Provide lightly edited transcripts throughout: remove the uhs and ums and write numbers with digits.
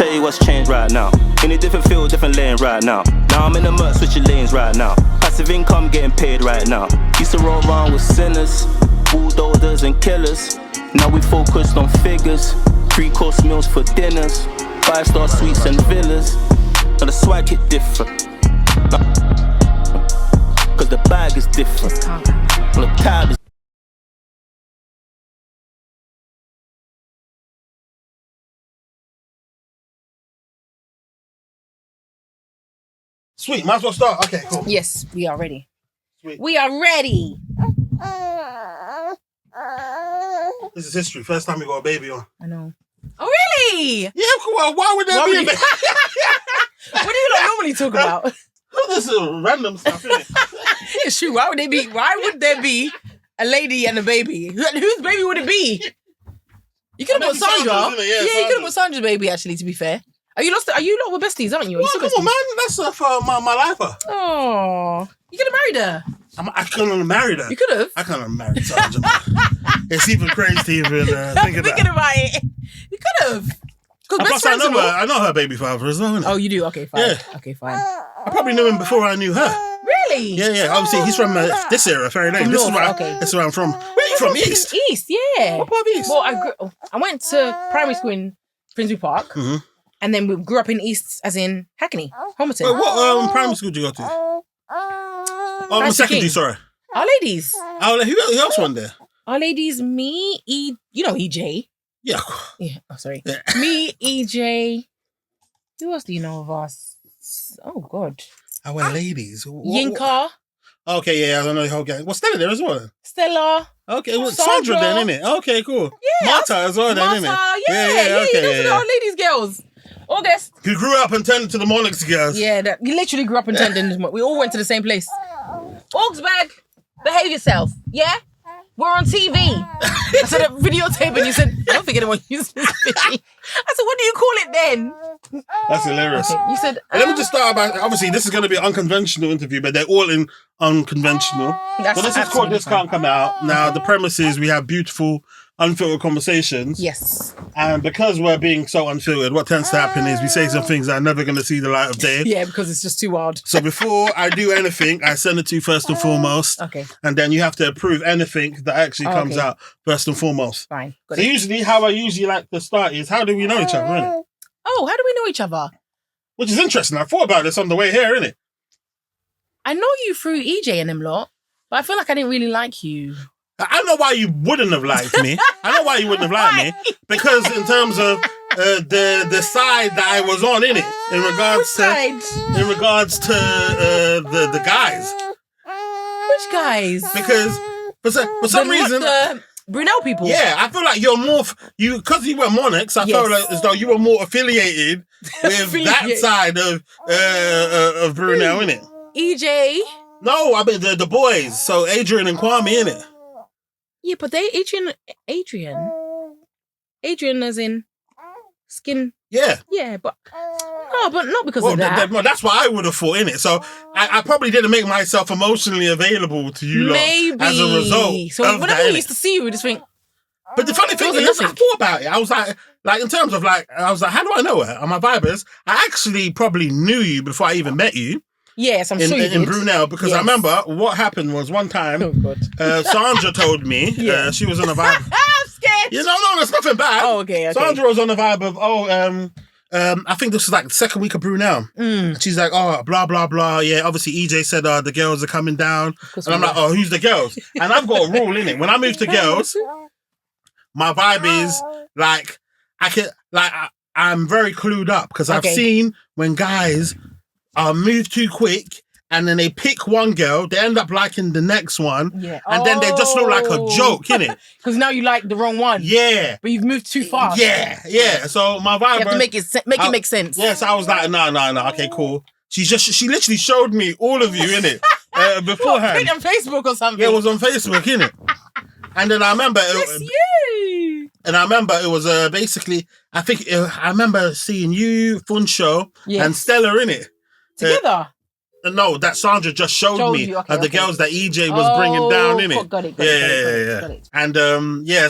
tell you what's changed right now. In a different field, different lane right now. Now I'm in the murk, switching lanes right now. Passive income getting paid right now. Used to roll around with sinners, bulldozers and killers. Now we focused on figures, 3-course meals for dinners, 5-star suites and villas. Now the swag hit different, cause the bag is different. Well, the tab is Sweet, might as well start. Okay, cool. Yes, we are ready. Sweet. We are ready. This is history. First time we got a baby on. I know. Oh, really? Yeah, well, why would there be a baby? What do you not normally talk about? This is random stuff, isn't it? It's true. Why would there be a lady and a baby? Whose baby would it be? You could have put Sandra. Sandra's, isn't it? Yeah, you could have put Sandra's baby, actually, to be fair. Are you lot with besties, aren't you? Well, come on, man. That's for my lifer. Oh. You could have married her. I couldn't have married her. You could have. I couldn't have married Sandra. It's even crazy to even think Thinking about it. You could have. Plus, I know her baby father as well, innit? Oh, you do? Okay, fine. Yeah. Okay, fine. I probably knew him before I knew her. Really? Yeah. Obviously, he's from this area, Ferry Lane. This is where I'm from. Where are you from? East? East, yeah. What part of East? Well, I went to primary school in Finsbury Park. Mm-hmm. And then we grew up in East, as in Hackney, Homerton. Wait, what primary school did you go to? Oh, secondary, sorry. Our Ladies. Oh, who else went there? Our Ladies, me, you know EJ. Yeah. Yeah, oh, sorry. Yeah. Me, EJ. Who else do you know of us? Oh, God. Our Ladies. Yinka. Okay, yeah, I don't know the whole gang. What's Stella there as well? Stella. Okay, well, Sandra then, innit? Okay, cool. Yeah. Marta as well then, innit? Yeah, those are our Ladies girls. August. You grew up and turned into the Monarchs girls. Yeah, you literally grew up and turned into... We all went to the same place. Augsburg, behave yourself, yeah? We're on TV. I said a videotape and you said, I don't think anyone uses this video. I said, what do you call it then? That's hilarious. Okay. You said... Let me just start by... Obviously, this is going to be an unconventional interview, but they're all in unconventional. So this is called This Can't Come Out. Now, the premise is we have beautiful, unfiltered conversations. Yes. And because we're being so unfiltered, what tends to happen is we say some things that are never going to see the light of day. Yeah, because it's just too hard. So before I do anything, I send it to you first and foremost. Okay. And then you have to approve anything that actually comes out first and foremost. Fine. So usually, how I usually like to start is, how do we know each other, innit? Oh, how do we know each other? Which is interesting. I thought about this on the way here, innit? I know you through EJ and them lot, but I feel like I didn't really like you. I know why you wouldn't have liked me. I know why you wouldn't have liked me. Because in terms of the side that I was on, innit? In regards to the guys. Which guys? Because for some reason... The Brunel people? Yeah, I feel like you're more... Because you were Monarchs, I felt like as though you were more affiliated with that side of Brunel, innit? EJ? No, I mean the boys. So Adrian and Kwame, innit? Yeah, but Adrian as in skin. Yeah. Yeah, but not because of that. That's what I would have thought, innit? So I probably didn't make myself emotionally available to you lot as a result. So whenever we used to see you, we just think. But the funny thing is, I thought about it. I was like in terms of I was like, how do I know her? And my vibers, I actually probably knew you before I even met you. Yes, I'm sure you did. In Brunel, because I remember what happened was one time, Sandra told me she was on a vibe. I'm scared. No, there's nothing bad. Oh, okay. Sandra was on a vibe of, I think this was like the second week of Brunel. She's like, oh, blah, blah, blah. Yeah, obviously EJ said the girls are coming down. And I'm like, oh, who's the girls? And I've got a rule, innit? When I move to girls, my vibe is I'm very clued up because I've seen when guys... move too quick, and then they pick one girl, they end up liking the next one, and then they just look like a joke, innit? Because now you like the wrong one. Yeah. But you've moved too fast. Yeah. So my vibe... You have to make it make sense. Yeah, so I was like, no, okay, cool. She literally showed me all of you, innit? Beforehand. What, on Facebook or something? Yeah, it was on Facebook, innit? And then I remember... you! And I remember it was basically... I remember seeing you, Funsho, and Stella, innit? Together? No, that Sandra just showed me the girls that EJ was bringing down, innit? Got it. And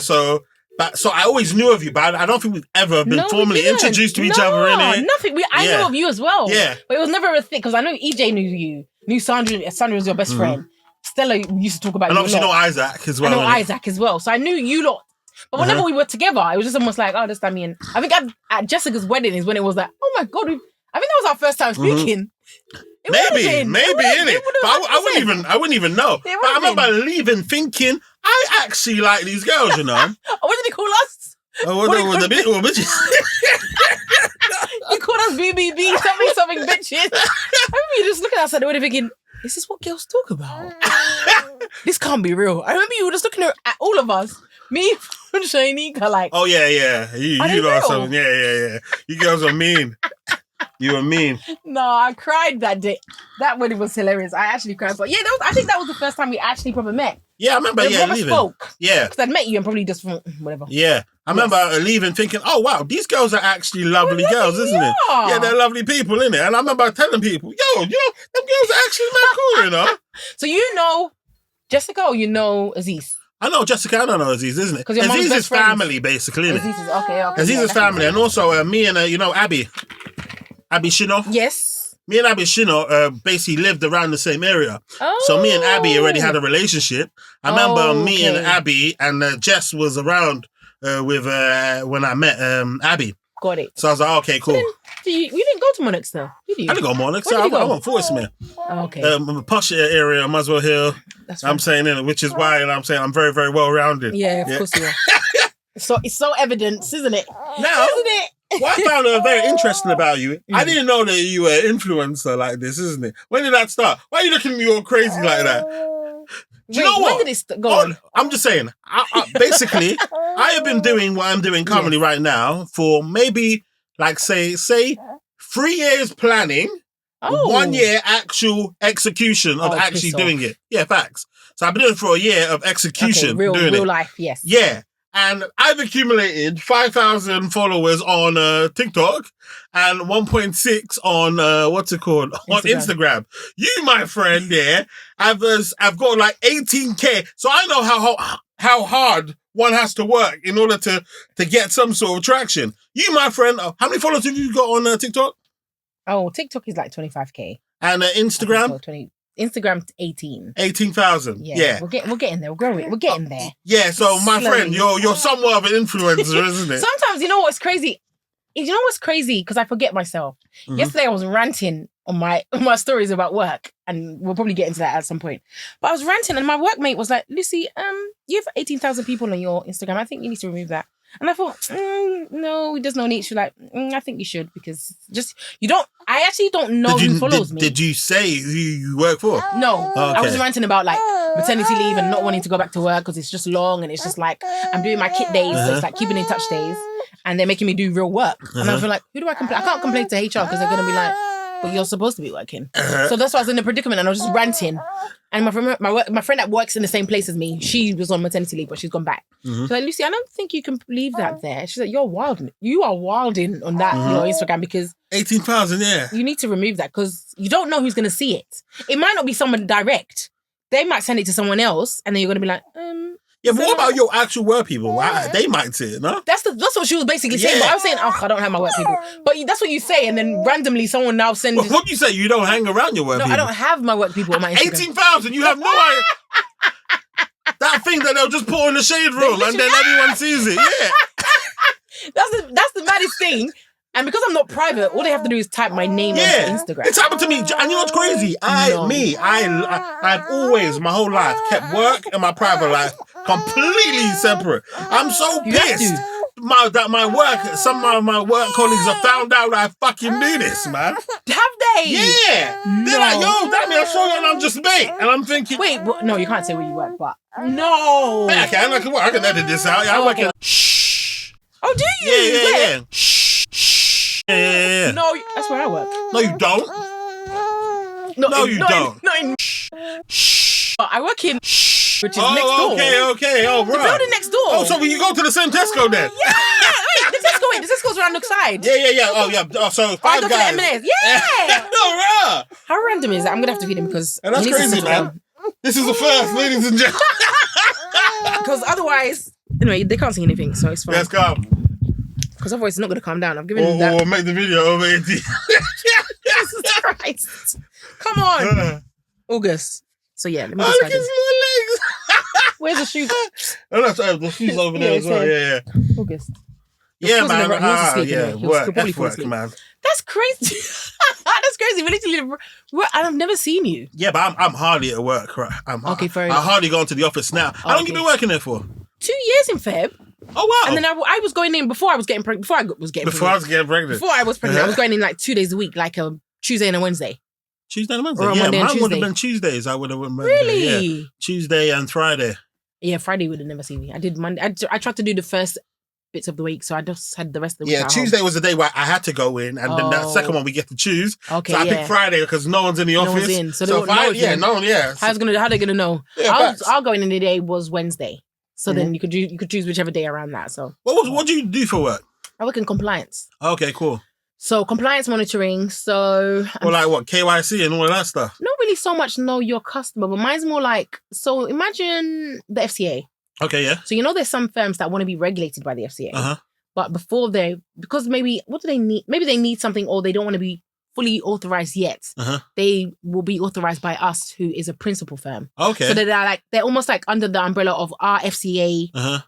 so But so I always knew of you, but I don't think we've ever been formally introduced to each other. Nothing. I knew of you as well. Yeah. But it was never a thing because I know EJ knew you. Knew Sandra. Sandra was your best friend. Stella used to talk about you. And obviously know Isaac as well. I know Isaac as well. So I knew you lot. But whenever we were together, it was just almost like, oh, that's Dammy. And I think at Jessica's wedding is when it was like, oh my God. I think that was our first time speaking. Maybe, innit? But I wouldn't even know. But I remember leaving thinking, I actually like these girls, you know. What did they call us? What bitches? You called us BBB, something bitches. I remember you just looking outside the window thinking, is this what girls talk about? This can't be real. I remember you were just looking at all of us. Me and Shainika, like... Oh, yeah. You know something. Yeah. You girls are mean. You were mean. No, I cried that day. That wedding was hilarious. I actually cried. But yeah, I think that was the first time we actually probably met. Yeah, I remember, leaving. Spoke. Yeah. Because I'd met you and probably just from whatever. Yeah. I remember leaving thinking, oh, wow, these girls are actually lovely girls, isn't it? Yeah, they're lovely people, innit? And I remember telling people, yo, them girls are actually mad cool, you know? So you know Jessica or you know Aziz? I know Jessica, I don't know Aziz, isn't it? Because Aziz is family, basically, isn't it? Aziz is, okay. Aziz is family. And also, me and, Abby Shino. Yes. Me and Abby Shino basically lived around the same area. Oh. So me and Abby already had a relationship. I remember me and Abby and Jess was around with when I met Abby. Got it. So I was like, okay, cool. So you didn't go to Monarchs though, did you? I didn't go to Monarchs. I went Forestmere. Oh, okay. Posh area, Muswell Hill. That's right. I'm saying, which is why I'm saying I'm very, very well rounded. Yeah, of course you are. So it's so evident, isn't it? Now, isn't it? what I found very interesting about you, I didn't know that you were an influencer like this, isn't it? When did that start? Why are you looking at me all crazy like that? Do you know what? When did it go on? I'm just saying, basically, I have been doing what I'm doing currently right now for maybe, like, say 3 years planning, 1 year actual execution of actually doing it. Yeah, facts. So I've been doing it for a year of execution. Okay, real life, yes. Yeah. And I've accumulated 5,000 followers on TikTok and 1.6 on what's it called? On Instagram. You, my friend, I've got like 18K. So I know how hard one has to work in order to get some sort of traction. You, my friend, how many followers have you got on TikTok? Oh, TikTok is like 25K. And Instagram? Instagram 18. 18,000. Yeah. We're getting there. We're growing. We're getting there. Yeah, so my friend, you're somewhat of an influencer, isn't it? Sometimes, you know what's crazy? Because I forget myself. Mm-hmm. Yesterday I was ranting on my stories about work, and we'll probably get into that at some point. But I was ranting and my workmate was like, Lucy, you have 18,000 people on your Instagram. I think you need to remove that. And I thought, no, there's no need. She's like, I think you should, because I actually don't know who follows me. Did you say who you work for? No. Okay. I was ranting about like maternity leave and not wanting to go back to work because it's just long and it's just like, I'm doing my kit days, so it's like keeping in touch days, and they're making me do real work. And I feel like, who do I complain? I can't complain to HR because they're going to be like, but you're supposed to be working. So that's why I was in a predicament and I was just ranting. And my friend that works in the same place as me, she was on maternity leave, but she's gone back. She's like, Lucy, I don't think you can leave that there. She's like, you're wild. You are wilding on that your Instagram, because 18,000, you need to remove that because you don't know who's going to see it. It might not be someone direct. They might send it to someone else, and then you're going to be like, yeah, but what about your actual work people? They might see it, no? That's what she was basically saying. But I was saying, I don't have my work people. But that's what you say, and then randomly someone now sends... Well, what do you say? You don't hang around your work people? No, I don't have my work people on my Instagram. 18,000, you have no idea. That thing that they'll just put on the shade room and then everyone sees it, yeah. That's the maddest thing. And because I'm not private, all they have to do is type my name onto Instagram. It's happened to me. And you know what's crazy? I've always, my whole life, kept work and my private life completely separate. I'm so pissed that my work, some of my work colleagues have found out that I fucking do this, man. Have they? Yeah. They're like, yo, damn it, I'll show you and I'm just mate. And I'm thinking... Wait, no, you can't say where you work, but... No. Yeah, I can edit this out. I work in... Shh. Oh, do you? Yeah. Shh. Yeah. No, that's where I work. No, you don't. No, you don't. Not in... Shh. But I work in... Which is next door. Okay. Oh, right. The building next door. Oh, so when you go to the same Tesco then? Yeah. Wait, the Tesco's around the side. Yeah. Oh, yeah. Oh, so Five Guys. I go to M&S. Yeah. No, right. How random is that? I'm going to have to feed him because... And that's crazy, man. This is the first, ladies and gentlemen. Because otherwise, Anyway, they can't see anything, so it's fine. Let's go. Because otherwise it's not going to calm down. I've given them that. Or make the video over 18. Jesus Christ. Come on. August. So yeah, let me just Look at his little legs. Where's the shoe? Oh, no, sorry, the shoes over there as well. Yeah. August. Yeah, man. Yeah. Work, man. That's crazy. That's crazy. We literally, I've never seen you. Yeah, but I'm hardly at work, right? Okay, fair I enough. hardly go into the office now. How long you been working there for? 2 years in Feb. Oh, wow. And then I was going in before I was getting pregnant. Before I was getting pregnant. Before I was pregnant, I was going in like 2 days a week, like a Tuesday and a Wednesday. Tuesday and Wednesday? Or yeah, Monday and mine would have Tuesday. been Tuesdays. I would have went Monday. Really? Yeah. Tuesday and Friday. Yeah, Friday would have never seen me. I did Monday. I tried to do the first bits of the week, so I just had the rest of the week. Yeah, at Tuesday home. was the day where I had to go in, and then that second one we get to choose. Okay, so I picked Friday because no one's in the office. No one's in, so they so won't know. How are they gonna know? Yeah, I'll go in the day was Wednesday, so then you could choose whichever day around that. So what do you do for work? I work in compliance. Okay, cool. So compliance monitoring. So like what, KYC and all of that stuff? Not really so much know your customer, but mine's more like, so imagine the FCA. Okay, yeah. So there's some firms that want to be regulated by the FCA. Uh-huh. But because maybe, what do they need? Maybe they need something or they don't want to be fully authorized yet. Uh-huh. They will be authorized by us, who is a principal firm. Okay. So they're almost like under the umbrella of our FCA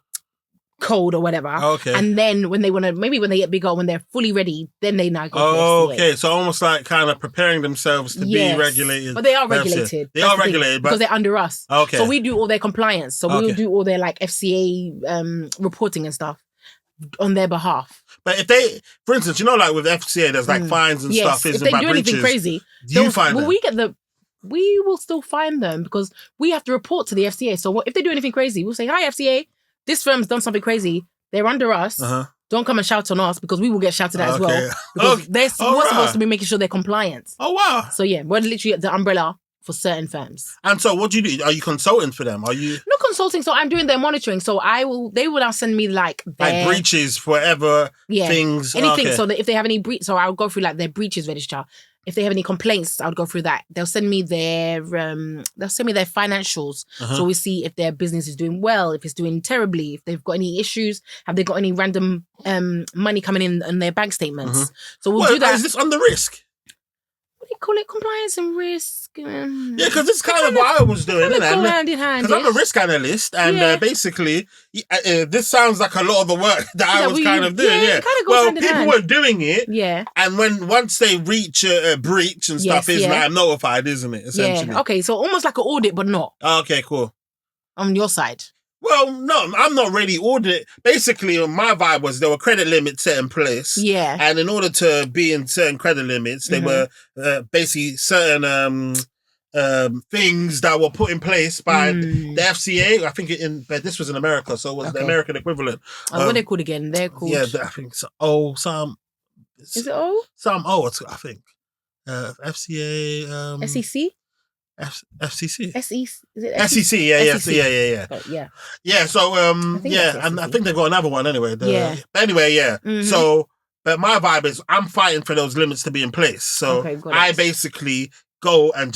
code or whatever. Okay. And then when they get bigger, when they're fully ready, then they now go to FCA. Okay. So almost like kind of preparing themselves to be regulated. But they are regulated. They are regulated, because they're under us. Okay. So we do all their compliance. So we'll do all their like FCA reporting and stuff on their behalf. But if they, for instance, like with FCA, there's like fines and stuff. If they do anything crazy, you find them. We will still find them because we have to report to the FCA. So if they do anything crazy, we'll say, "Hi FCA, this firm's done something crazy. They're under us. Don't come and shout on us because we will get shouted at as well. Because we're supposed to be making sure they're compliant." Oh wow! So yeah, we're literally the umbrella for certain firms. And so, what do you do? Are you consulting for them? Are you not consulting? So I'm doing their monitoring. So they will now send me like breaches, forever things, anything. Okay. So that if they have any so I'll go through like their breaches register. If they have any complaints, I would go through that. They'll send me their financials. So we see if their business is doing well, if it's doing terribly, if they've got any issues, have they got any random money coming in their bank statements. So we'll do that. Is this under risk? What do you call it? Compliance and risk. Yeah, because it's kind of what I was doing, isn't it? Go hand in hand. Because I'm a risk analyst, and basically, this sounds like a lot of the work that I was kind of doing. Yeah, kind of goes hand in people hand. were doing it. Yeah, and once they reach a breach and stuff, I'm notified, isn't it? Essentially. Yeah. Okay, so almost like an audit, but not. Okay, cool. On your side. Well, no, I'm not really audit. Basically, my vibe was there were credit limits set in place. Yeah. And in order to be in certain credit limits, they were basically certain things that were put in place by the FCA. I think this was in America, so it was the American equivalent. What are they called again? They're called... Yeah, I think so. Is it O? I think. FCA... SEC? FCC. Is it SEC? Yeah. Yeah. So I think they've got another one anyway. But anyway, yeah. So, but my vibe is I'm fighting for those limits to be in place. So I basically go and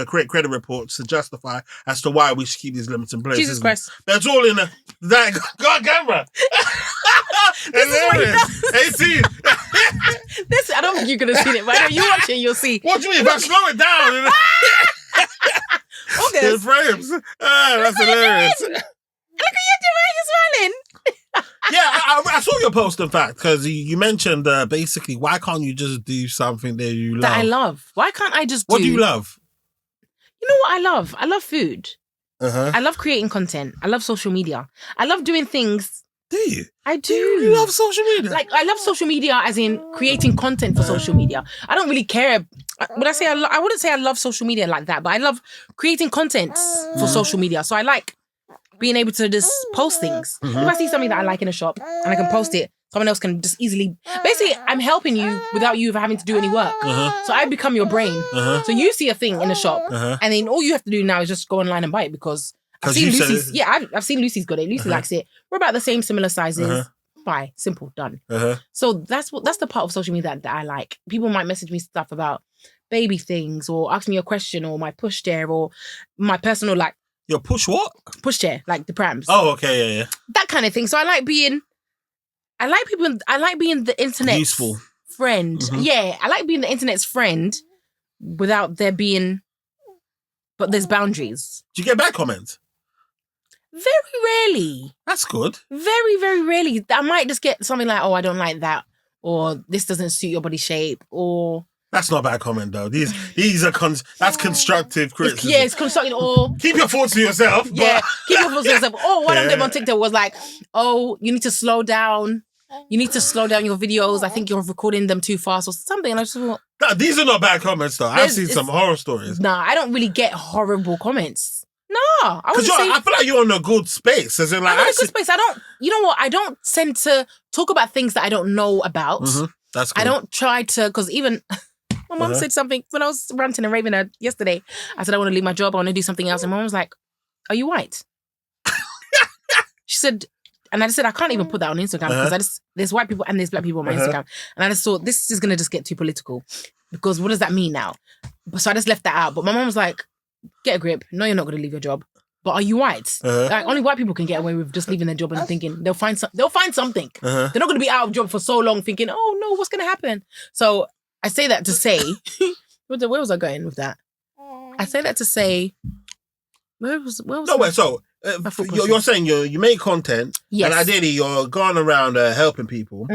create credit reports to justify as to why we should keep these limits in place. Jesus Christ! That's all in that. God, camera. This is what he does. 18. This, I don't think you're gonna see it, but you watch it, you'll see. What do you mean? If I slow it down. Okay. In frames. That's hilarious. Look at you doing. You're smiling. Yeah, I saw your post, in fact, because you mentioned basically, why can't you just do something that you love? That I love. Why can't I just do... What do you love? You know what I love? I love food. Uh-huh. I love creating content. I love social media. I love doing things... Do you? I do. You love social media? Like, I love social media as in creating content for social media. I don't really care. Would I say I wouldn't say I love social media like that, but I love creating content for social media. So I like being able to just post things. If I see something that I like in a shop and I can post it, someone else can just easily... Basically, I'm helping you without you having to do any work. So I become your brain. So you see a thing in a shop and then all you have to do now is just go online and buy it because... I've seen Lucy's. Yeah, I've seen Lucy's got it. Lucy likes it. We're about the same similar sizes. Buy, simple, done. So that's the part of social media that I like. People might message me stuff about baby things or ask me a question or my push there or my personal like Your push what? Pushchair, like the prams. Oh, okay, yeah. That kind of thing. So I like being the internet's Useful friend. Mm-hmm. Yeah, I like being the internet's friend without there being, but there's boundaries. Do you get bad comments? Very rarely. That's good. Very, very rarely. I might just get something like, oh, I don't like that, or this doesn't suit your body shape, or... That's not a bad comment, though. These are that's constructive criticism. Yeah, it's constructive, or... Keep your thoughts to yourself. Yeah, keep your thoughts to yourself. Oh, one of them on Yeah. TikTok was like, oh, you need to slow down. You need to slow down your videos. I think you're recording them too fast or something. And I just thought... No, these are not bad comments, though. I've seen some horror stories. Nah, I don't really get horrible comments. No, I Because I feel like you're in a good space. As in, like, I'm in a good space. You know what? I don't tend to talk about things that I don't know about. Mm-hmm. That's good. I don't try to, because even my mom said something when I was ranting and raving her yesterday. I said, I want to leave my job. I want to do something else. And my mom was like, are you white? She said, and I just said, I can't even put that on Instagram because there's white people and there's black people on my Instagram. And I just thought, this is going to just get too political because what does that mean now? So I just left that out. But my mom was like, get a grip. No, you're not going to leave your job. But are you white? Like, only white people can get away with just leaving their job and thinking they'll find something. They're not going to be out of job for so long thinking, oh no, what's going to happen? So I say that to say, where was I going with that? I say that to say, where was No, wait, so you're saying you make content, Yes. and ideally you're going around helping people,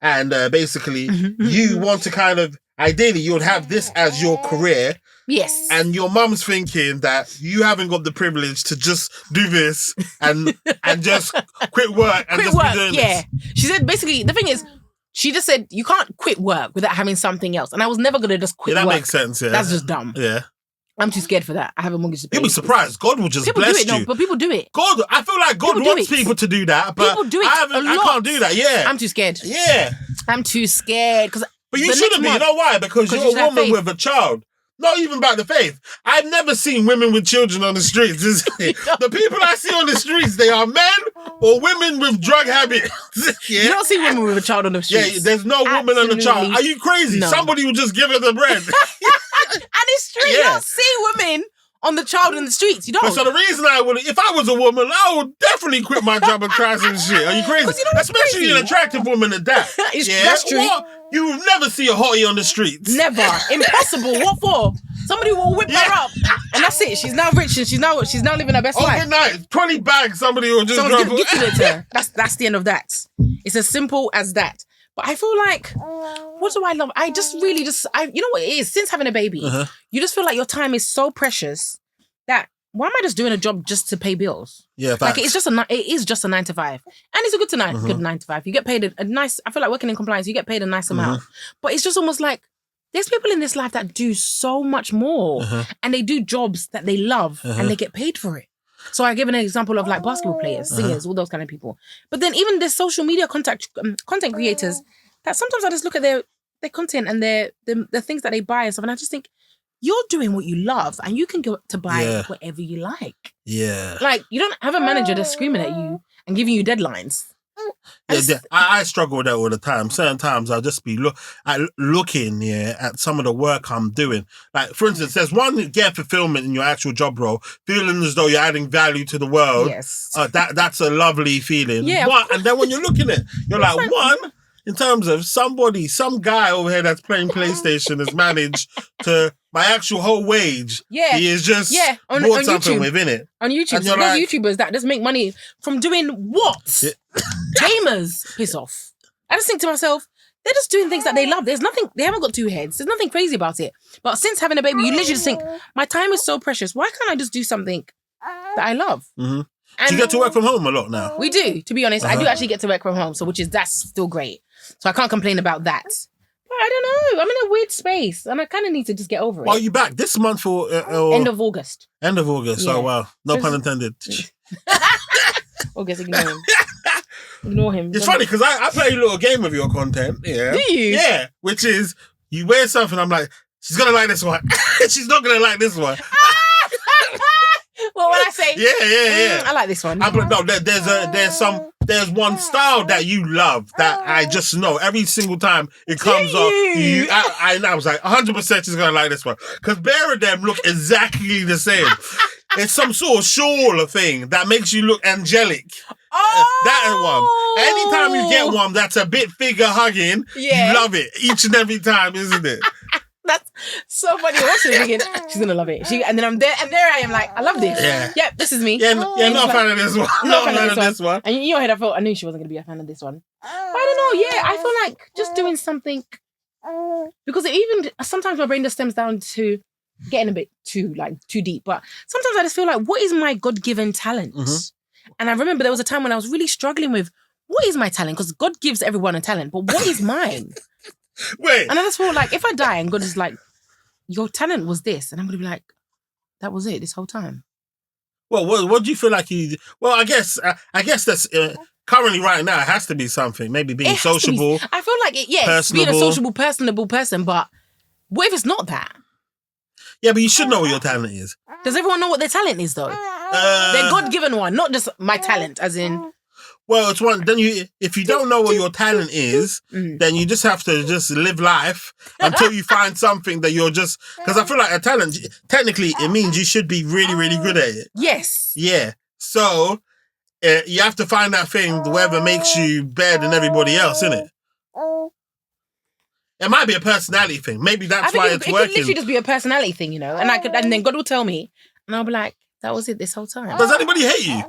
and basically you want to kind of, ideally you would have this as your career. Yes. And your mum's thinking that you haven't got the privilege to just do this and just quit work and be doing this. She said basically, the thing is, she just said you can't quit work without having something else. And I was never going to just quit Yeah, that work. makes sense, yeah. That's just dumb. Yeah. I'm too scared for that. I have a mortgage to pay. You'll be surprised. God will just People bless do it, you. no, but people do it. God, I feel like God People do wants it. people to do that, but People do it I a lot. can't do that, yeah. I'm too scared. Yeah. I'm too scared. But you shouldn't be. You know why? Because you you're should a have woman faith. with a child. Not even about the faith. I've never seen women with children on the streets. The people I see on the streets, they are men or women with drug habits. Yeah? You don't see women with a child on the Yeah, streets. there's no woman on the child. Absolutely Are you crazy? no. Somebody will just give her the bread. And it's true. You Yeah. don't see women on the child in the streets. You don't. But so the reason if I was a woman, I would definitely quit my job and try some shit. Are you crazy? 'Cause you know what's Especially crazy? an attractive woman at that. That's true. What? You will never see a hottie on the streets. Never. Impossible. What for? Somebody will whip her up. And that's it. She's now rich and she's now living her best Oh, life. good night. 20 bags, somebody will just Someone's drop gifted it to her. That's the end of that. It's as simple as that. But I feel like, what do I love? I just really you know what it is? Since having a baby, you just feel like your time is so precious that why am I just doing a job just to pay bills? Yeah, Like it is just a 9 to 5. And it's a good 9 to 5. You get paid a nice, I feel like working in compliance, you get paid a nice amount. But it's just almost like, there's people in this life that do so much more and they do jobs that they love and they get paid for it. So I give an example of like basketball players, singers, all those kind of people. But then even there's social media content creators that sometimes I just look at their content and the things that they buy and stuff, and I just think, you're doing what you love and you can go to buy whatever you like. Yeah. Like, you don't have a manager that's screaming at you and giving you deadlines. I struggle with that all the time. Certain times I'll just be looking at some of the work I'm doing. Like, for instance, there's one, get fulfillment in your actual job role, feeling as though you're adding value to the world. Yes. That's a lovely feeling. Yeah. And then when you're looking at it, you're like, one, in terms of some guy over here that's playing PlayStation has managed to, my actual whole wage, he is just on bought something YouTube. within it. On YouTube, And so you're those like- YouTubers that just make money from doing what? Gamers. Piss off. I just think to myself, they're just doing things that they love. There's nothing, they haven't got two heads. There's nothing crazy about it. But since having a baby, you literally just think, my time is so precious. Why can't I just do something that I love? Do you get to work from home a lot now? We do, to be honest. I do actually get to work from home, so that's still great. So I can't complain about that. But I don't know. I'm in a weird space, and I kind of need to just get over it. Are you back this month or End of August. End of August? Yeah. Oh wow, no pun intended. August, ignore him. Ignore him. It's funny because I play a little game of your content. Yeah. Do you? Yeah, which is you wear something. I'm like, she's gonna like this one. She's not gonna like this one. Well, when I say, Yeah. I like this one. No, there's one style that you love that I just know every single time it comes up. I was like 100% she's gonna like this one because Bear and them look exactly the same. It's some sort of shawl thing that makes you look angelic. Oh! That one. Anytime you get one that's a bit figure hugging, you love it each and every time, isn't it? That's so funny. Watching it thinking, she's gonna love it. And then I'm there, and there I am like, I love this. Yeah. Yep, this is me. Yeah, not a fan of this one. Not a fan of this one. And in your head, I knew she wasn't gonna be a fan of this one. But I don't know, I feel like just doing something, because sometimes my brain just stems down to getting a bit too deep. But sometimes I just feel like, what is my God-given talent? Mm-hmm. And I remember there was a time when I was really struggling with, what is my talent? Because God gives everyone a talent, but what is mine? Wait. And I just feel like, if I die and God is like, your talent was this, and I'm going to be like, that was it this whole time. Well, what do you feel like you... Well, I guess that's... currently, right now, it has to be something. Maybe being sociable. I feel like, being a sociable, personable person, but what if it's not that? Yeah, but you should know what your talent is. Does everyone know what their talent is, though? Their God-given one, not just my talent, as in... Well, it's one. Then if you don't know what your talent is, then you just have to just live life until you find something that you're just... Because I feel like a talent, technically, it means you should be really, really good at it. Yes. Yeah. So, you have to find that thing, whatever makes you better than everybody else, innit? It might be a personality thing. Maybe that's why it's working. It could literally just be a personality thing, and then God will tell me, and I'll be like, that was it this whole time. Does anybody hate you?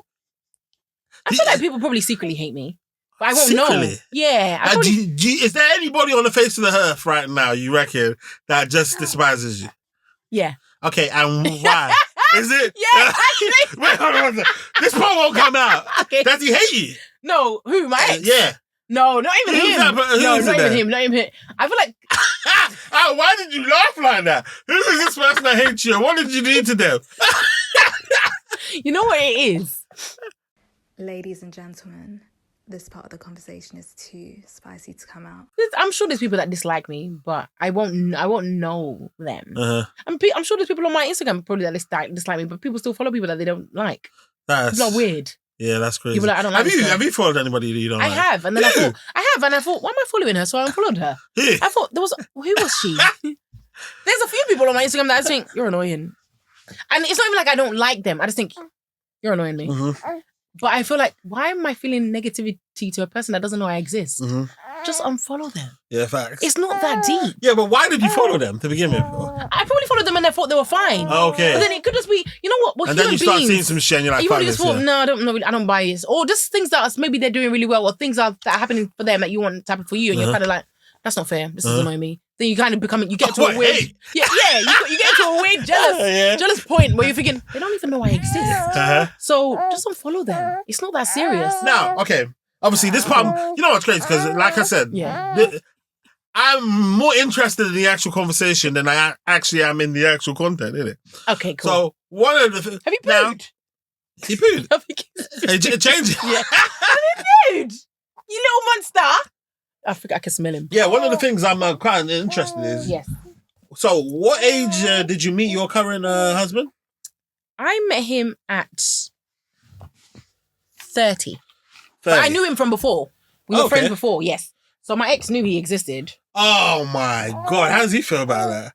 I feel like people probably secretly hate me, but I won't know. Yeah. Is there anybody on the face of the earth right now, you reckon, that just despises you? Yeah. Okay, and why? Is it? Yeah, actually. Wait, hold on. This part won't come out. Okay. Does he hate you? No, who? My ex? Yeah. No, not even him. Not even him. I feel like... Why did you laugh like that? Who is this person that hates you? What did you do to them? You know what it is? Ladies and gentlemen, this part of the conversation is too spicy to come out. I'm sure there's people that dislike me, but I won't know them. Uh-huh. I'm sure there's people on my Instagram probably that dislike me, but people still follow people that they don't like. It's not weird. Yeah, that's crazy. People like, I don't like have you followed anybody that you don't like? I have, and then I thought, why am I following her? So I unfollowed her. Yeah. I thought who was she? There's a few people on my Instagram that I just think, you're annoying. And it's not even like I don't like them. I just think, you're annoying me. Mm-hmm. But I feel like, why am I feeling negativity to a person that doesn't know I exist? Mm-hmm. Just unfollow them. Yeah, facts. It's not that deep. Yeah, but why did you follow them to begin with? I probably followed them and I thought they were fine. Oh, okay. But then it could just be, you know what? Well, and then you start seeing some shit and you're like, you probably just thought, no, I don't know, I don't buy this. Or just things that maybe they're doing really well, or things that are happening for them that you want to happen for you, and you're kind of like, that's not fair. This is annoying me. Then you kind of you get to a weird... Hey. Yeah, you get to a weird jealous point where you're thinking, they don't even know I exist. Uh-huh. So just unfollow them. It's not that serious. Now, okay, obviously this part, you know what's crazy? Because like I said, I'm more interested in the actual conversation than I actually am in the actual content, isn't it? Okay, cool. So one of the... Have you pooed? He pooed. It changes. Yeah. Have you pooed? You little monster. I think I can smell him. Yeah, one of the things I'm quite interested in is... Yes. So, what age did you meet your current husband? I met him at 30. But I knew him from before. We were friends before, yes. So my ex knew he existed. Oh my God, how does he feel about that?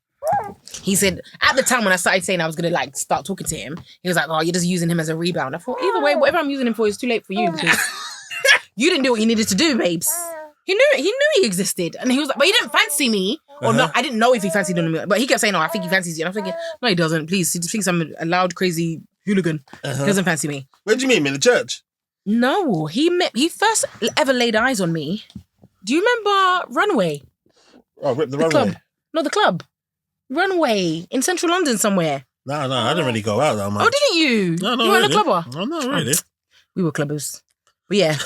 He said, at the time when I started saying I was going to start talking to him, he was like, oh, you're just using him as a rebound. I thought, either way, whatever I'm using him for is too late for you because you didn't do what you needed to do, babes. He knew he existed. And he was like, but he didn't fancy me. Or no, I didn't know if he fancied me. But he kept saying, oh, I think he fancies you. And I'm thinking, no, he doesn't. Please, he just thinks I'm a loud, crazy hooligan. He doesn't fancy me. Where'd you meet him? In the church? No, he first ever laid eyes on me. Do you remember Runway? Oh, Rip the Runway? Club. No, the club. Runway in central London somewhere. No, I didn't really go out that much. Oh, didn't you? No, you weren't a clubber? No, not really. We were clubbers. But yeah.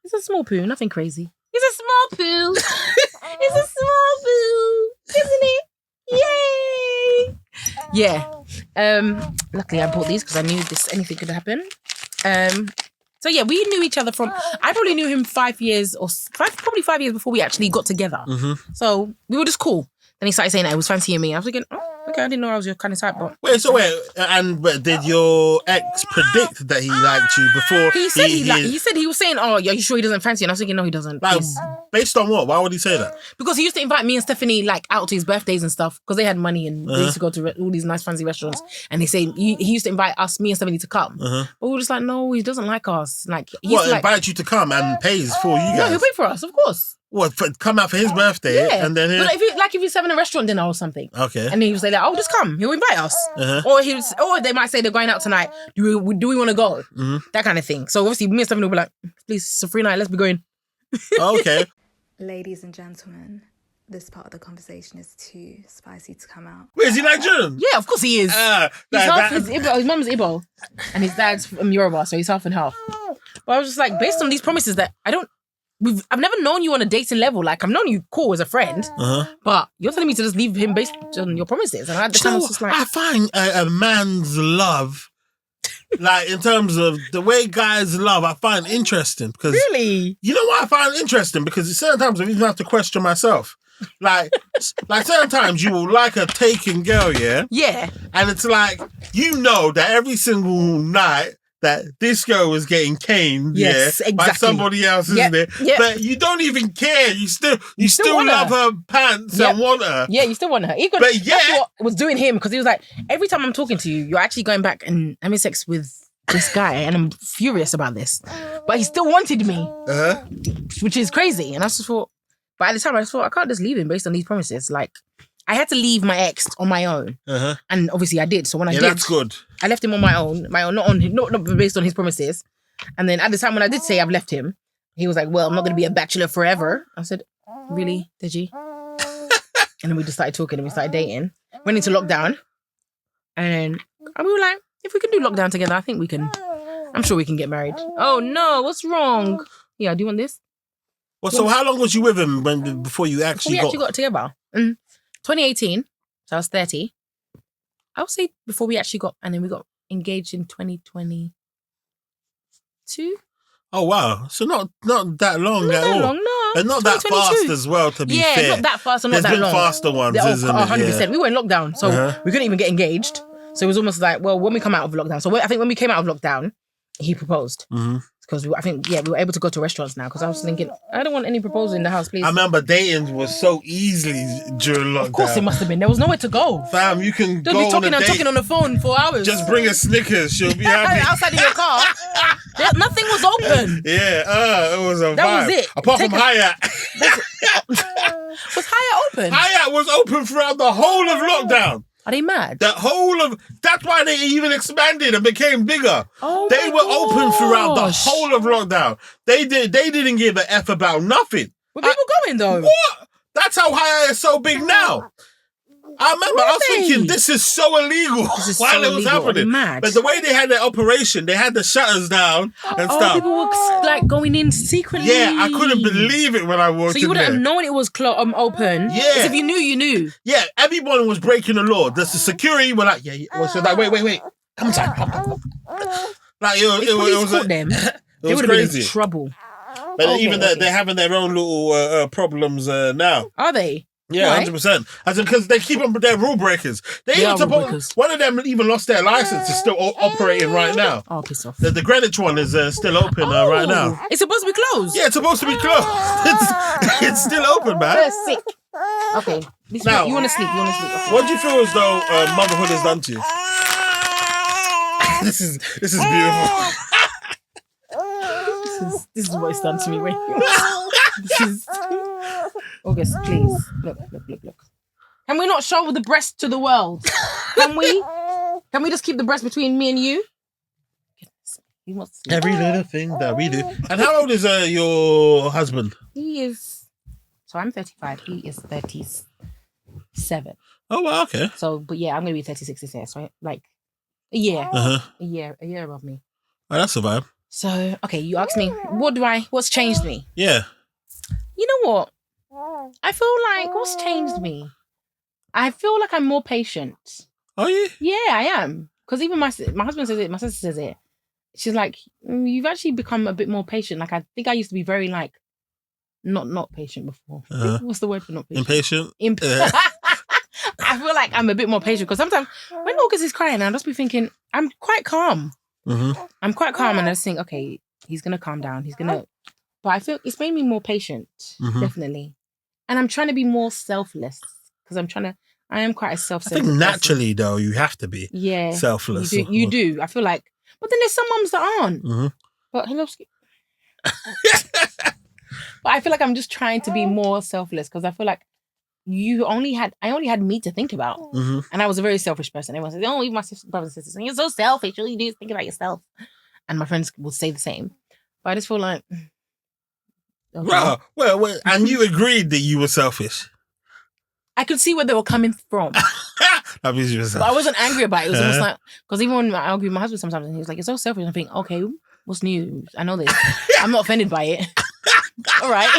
It's a small poo, nothing crazy. It's a small poo. It's a small poo, isn't it? Yay! Yeah. Luckily I bought these because I knew anything could happen. So yeah, we knew each other I probably knew him 5 years probably 5 years before we actually got together. Mm-hmm. So we were just cool. Then he started saying that he was fancying me. I was thinking, oh, okay, I didn't know I was your kind of type, but But did your ex predict that he liked you before? he said he said he was saying, "Oh, are you sure he doesn't fancy?" And I was thinking, no, he doesn't. Like, Please. based on what? Why would he say that? Because he used to invite me and Stephanie like out to his birthdays and stuff because they had money and they used to go to all these nice fancy restaurants. And they say he used to invite me and Stephanie to come, but we were just like, no, he doesn't like us. Like, invite you to come and pays for you guys? No, he'll pay for us, of course. What, come out for his birthday and then... But if he's having a restaurant dinner or something. Okay. And he would say that, oh, just come. He'll invite us. Or they might say they're going out tonight. Do we want to go? That kind of thing. So obviously me and Stephanie will be like, please, it's a free night. Let's be going. Okay. Ladies and gentlemen, this part of the conversation is too spicy to come out. Wait, is he Nigerian? Yeah, of course he is. His mum's Igbo and his dad's from Yoruba, so he's half and half. But I was just like, based on these promises that I've never known you on a dating level. Like, I've known you cool as a friend, but you're telling me to just leave him based on your promises. And at the time, I was just like, I find a man's love, like in terms of the way guys love, I find interesting because really, you know what I find interesting because certain times I even have to question myself. Like certain times you will like a taken girl, yeah, and it's like you know that every single night that this girl was getting caned, exactly. by somebody else, isn't it? Yep. But you don't even care. You still love her pants and want her. Yeah, you still want her. That's what was doing him because he was like, every time I'm talking to you, you're actually going back and having sex with this guy, and I'm furious about this. But he still wanted me, which is crazy. And I just thought, but at the time I just thought, I can't just leave him based on these promises. Like, I had to leave my ex on my own, and obviously I did. So when I did, that's good. I left him on my own, not based on his promises. And then at the time when I did say I've left him, he was like, "Well, I'm not going to be a bachelor forever." I said, "Really, did you?" And then we just started talking and we started dating. Went into lockdown, and we were like, "If we can do lockdown together, I think we can. I'm sure we can get married." Oh no, what's wrong? Yeah, do you want this? Well, so how long was you with him before you actually got together? 2018, so I was 30. I would say before we actually got, and then we got engaged in 2022. Oh wow! So not that long not at that all, long, no. and not that fast as well. To be fair, not that fast and not There's that long. been faster ones, isn't it? 100%. We were in lockdown, so we couldn't even get engaged. So it was almost like, well, when we come out of lockdown. So I think when we came out of lockdown, he proposed. Because I think, we were able to go to restaurants now. Because I was thinking, I don't want any proposal in the house, please. I remember dating was so easily during lockdown. Of course it must have been. There was nowhere to go. Fam, you can Just go be talking on a and date. talking on the phone for hours. Just bring a Snickers. She'll be happy. Outside of your car. Nothing was open. Yeah, it was a vibe. That was it. Apart from Hyatt. Was Hyatt open? Hyatt was open throughout the whole of lockdown. Are they mad? That's why they even expanded and became bigger. Oh, they were open throughout the whole of lockdown. They didn't give a F about nothing. Were people going though? What? That's how Hyatt is so big now. I remember I was thinking this is so illegal while it was happening. But the way they had their operation, they had the shutters down and stuff. People were like going in secretly. Yeah, I couldn't believe it when I walked in. So you wouldn't have known it was open. Yeah. If you knew, you knew. Yeah, everyone was breaking the law. The security were like, so like, wait, come inside. Like it was caught them. They would have been in trouble. But even they're having their own little problems now. Are they? Yeah, 100%. As because they keep on their rule breakers. One of them even lost their license. Is still operating right now. Oh, piss off. The Greenwich one is still open right now. It's supposed to be closed. Yeah, it's supposed to be closed. It's still open, man. They're sick. Okay. Now, you want to sleep? Okay. What do you feel as though motherhood has done to you? This is beautiful. This is what it's done to me. Wait. August, please. Look. Can we not show the breast to the world? Can we? Can we just keep the breast between me and you? Goodness, he wants to every little thing that we do. And how old is your husband? He is. So I'm 35. He is 37. Oh well, okay. So, but yeah, I'm gonna be 36 this year. So like a year, a year above me. Oh, that's a vibe. So okay, you asked me what's changed me? Yeah. You know what? I feel like what's changed me? I feel like I'm more patient. Are you? Yeah, I am. Because even my husband says it, my sister says it. She's like, you've actually become a bit more patient. Like I think I used to be very like not patient before. What's the word for not patient? Impatient. I feel like I'm a bit more patient because sometimes when August is crying, I'll just be thinking, I'm quite calm. I'm quite calm and I just think, okay, he's going to calm down. But I feel it's made me more patient, definitely. And I'm trying to be more selfless because I am quite a self-centered person. Naturally, though, you have to be selfless. You do. I feel like, but then there's some mums that aren't. But hello, but I feel like I'm just trying to be more selfless because I feel like I only had me to think about. And I was a very selfish person. Everyone says, oh, even my brothers and sisters, you're so selfish. All you do is think about yourself. And my friends will say the same. But I just feel like... Okay. Well, and you agreed that you were selfish. I could see where they were coming from. That means you were selfish. But I wasn't angry about it. It was almost like... Because even when I argue with my husband sometimes, and he was like, you're so selfish. And I think, okay, what's new? I know this. I'm not offended by it. All right.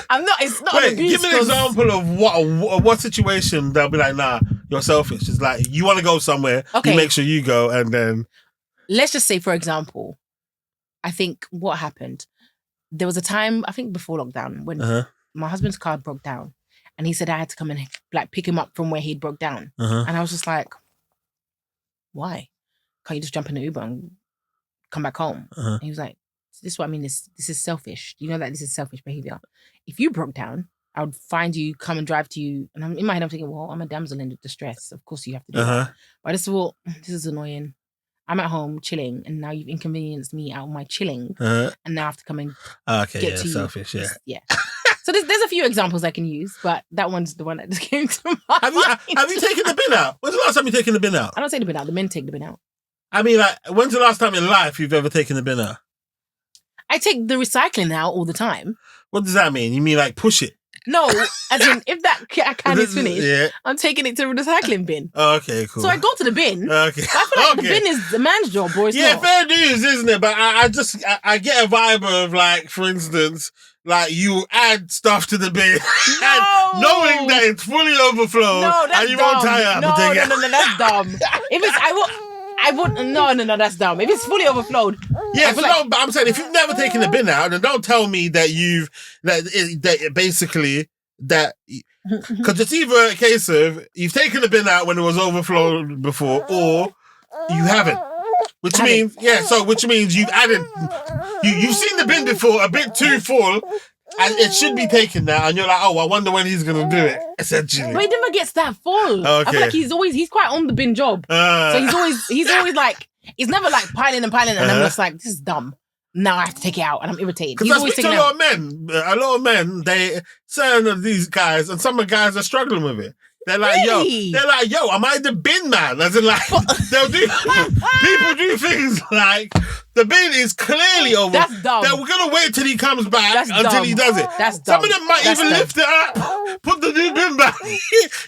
I'm not. It's not. Wait, give me an example of what situation they'll be like, nah, you're selfish. It's like you want to go somewhere, you make sure you go, and then let's just say, for example, I think what happened. There was a time I think before lockdown when my husband's car broke down, and he said I had to come and like pick him up from where he'd broke down, and I was just like, why can't you just jump in the Uber and come back home? And he was like, this is what I mean. This is selfish. You know that this is selfish behavior. If you broke down, I would find you, come and drive to you. And in my head, I'm thinking, well, I'm a damsel in distress. Of course you have to do that. But I just thought, this is annoying. I'm at home chilling, and now you've inconvenienced me out of my chilling. And now I have to come and get to selfish, you. Yeah. So there's a few examples I can use, but that one's the one that just came to mind. Have you taken the bin out? When's the last time you taken the bin out? I don't take the bin out. The men take the bin out. I mean, like, when's the last time in life you've ever taken the bin out? I take the recycling out all the time. What does that mean? You mean like push it? No, as in if that can is finished, I'm taking it to the recycling bin. Oh, okay, cool. So I go to the bin. Okay. I feel like the bin is the man's job, or it's not. Fair dues, isn't it? But I get a vibe of like, for instance, like you add stuff to the bin and knowing that it's fully overflowed and you won't tie up and take it. No, that's dumb. If it's no, that's dumb. If it's fully overflowed. Yeah, but I'm saying if you've never taken the bin out, then don't tell me that because it's either a case of you've taken the bin out when it was overflowed before, or you haven't. Which means you've added, you've seen the bin before, a bit too full, and it should be taken now, and you're like, oh, I wonder when he's going to do it, essentially. But he never gets that full. Okay. I feel like he's quite on the bin job. So he's always like, he's never like piling, and I'm just like, this is dumb. Now I have to take it out, and I'm irritated. Because I speak to a lot of men, certain of these guys, and some of the guys are struggling with it. They're like, yo, am I the bin man? As in, like, people do things like, the bin is clearly over. That's dumb. We're going to wait till he comes back until he does it. That's dumb. Some of them might lift it up, put the new bin back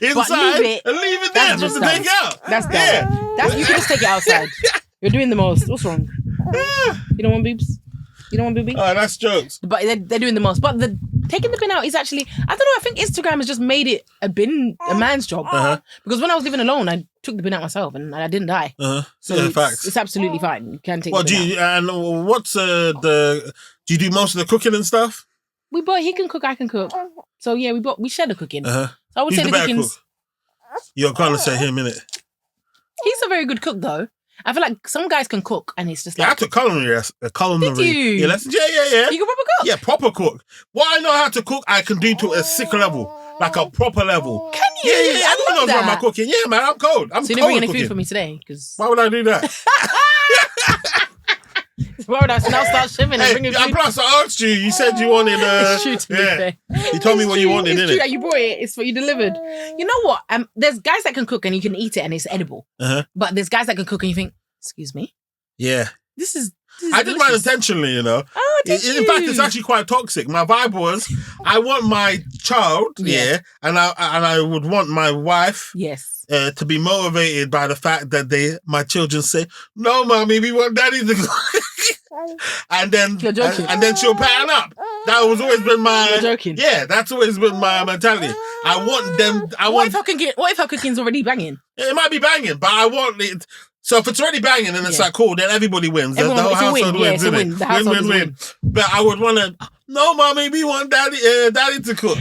inside, and leave it there just to take it out. That's dumb. Yeah. You can just take it outside. You're doing the most. What's wrong? You don't want boobs? You don't want boobie? Oh, that's jokes. But they're doing the most. But taking the bin out is actually, I don't know, I think Instagram has just made it a man's job. Because when I was living alone, I took the bin out myself and I didn't die. So it's absolutely fine. You can take the bin out. And what's do you do most of the cooking and stuff? He can cook, I can cook. So yeah, we share the cooking. So I would say the cooking's... You're going to say him, innit? He's a very good cook though. I feel like some guys can cook and it's just like... I took culinary. Did you? Yeah, yeah. You can proper cook? Yeah, proper cook. What I know how to cook, I can do to a sick level. Like a proper level. Can you? Yeah. I don't know about my cooking. Yeah, man, I'm cold. So you didn't bring any food for me today? Why would I do that? Why would I now start shivering and bring you food? And plus, I asked you. You said you wanted... It's true to be fair. You told me what you wanted, innit? It's true that you brought it. It's what you delivered. You know what? There's guys that can cook and you can eat it and it's edible. But there's guys that can cook and you think, excuse me? Yeah. This is I did mine intentionally, you know. Oh, did you? In fact, it's actually quite toxic. My vibe was, I want my child, and I would want my wife, to be motivated by the fact that my children say, "No, mommy, we want daddy to." and then she'll pattern up. That has always been my. You're joking. Yeah, that's always been my mentality. I want them. What if her cooking's already banging? It might be banging, but I want it. So if it's already banging and it's like cool, then everybody wins. The whole household wins, isn't it? Win. But I would want to. No, mommy, we want daddy to cook.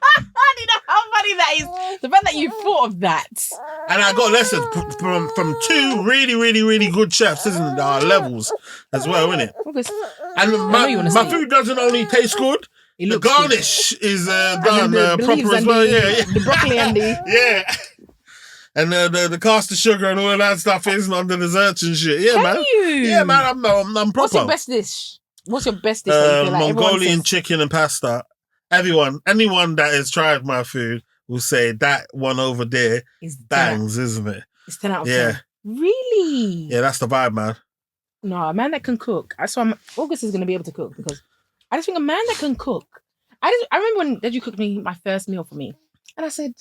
I don't know how funny that is. The fact that you thought of that. And I got lessons from two really, really, really good chefs, isn't it? Our levels as well, isn't it? And my food doesn't only taste good. The garnish is done proper as well. Yeah. The broccoli and the... Yeah. And the caster sugar and all of that stuff is on the desserts and shit. Yeah, man. Yeah, man. I'm proper. What's your best dish? What's your best dish? That you feel like Mongolian chicken and pasta. Anyone that has tried my food will say that one over there is bangs, isn't it? It's 10 out of 10. Really? Yeah, that's the vibe, man. No, a man that can cook. So August is going to be able to cook because I just think a man that can cook. I remember when Dad, you cooked me my first meal for me, and I said,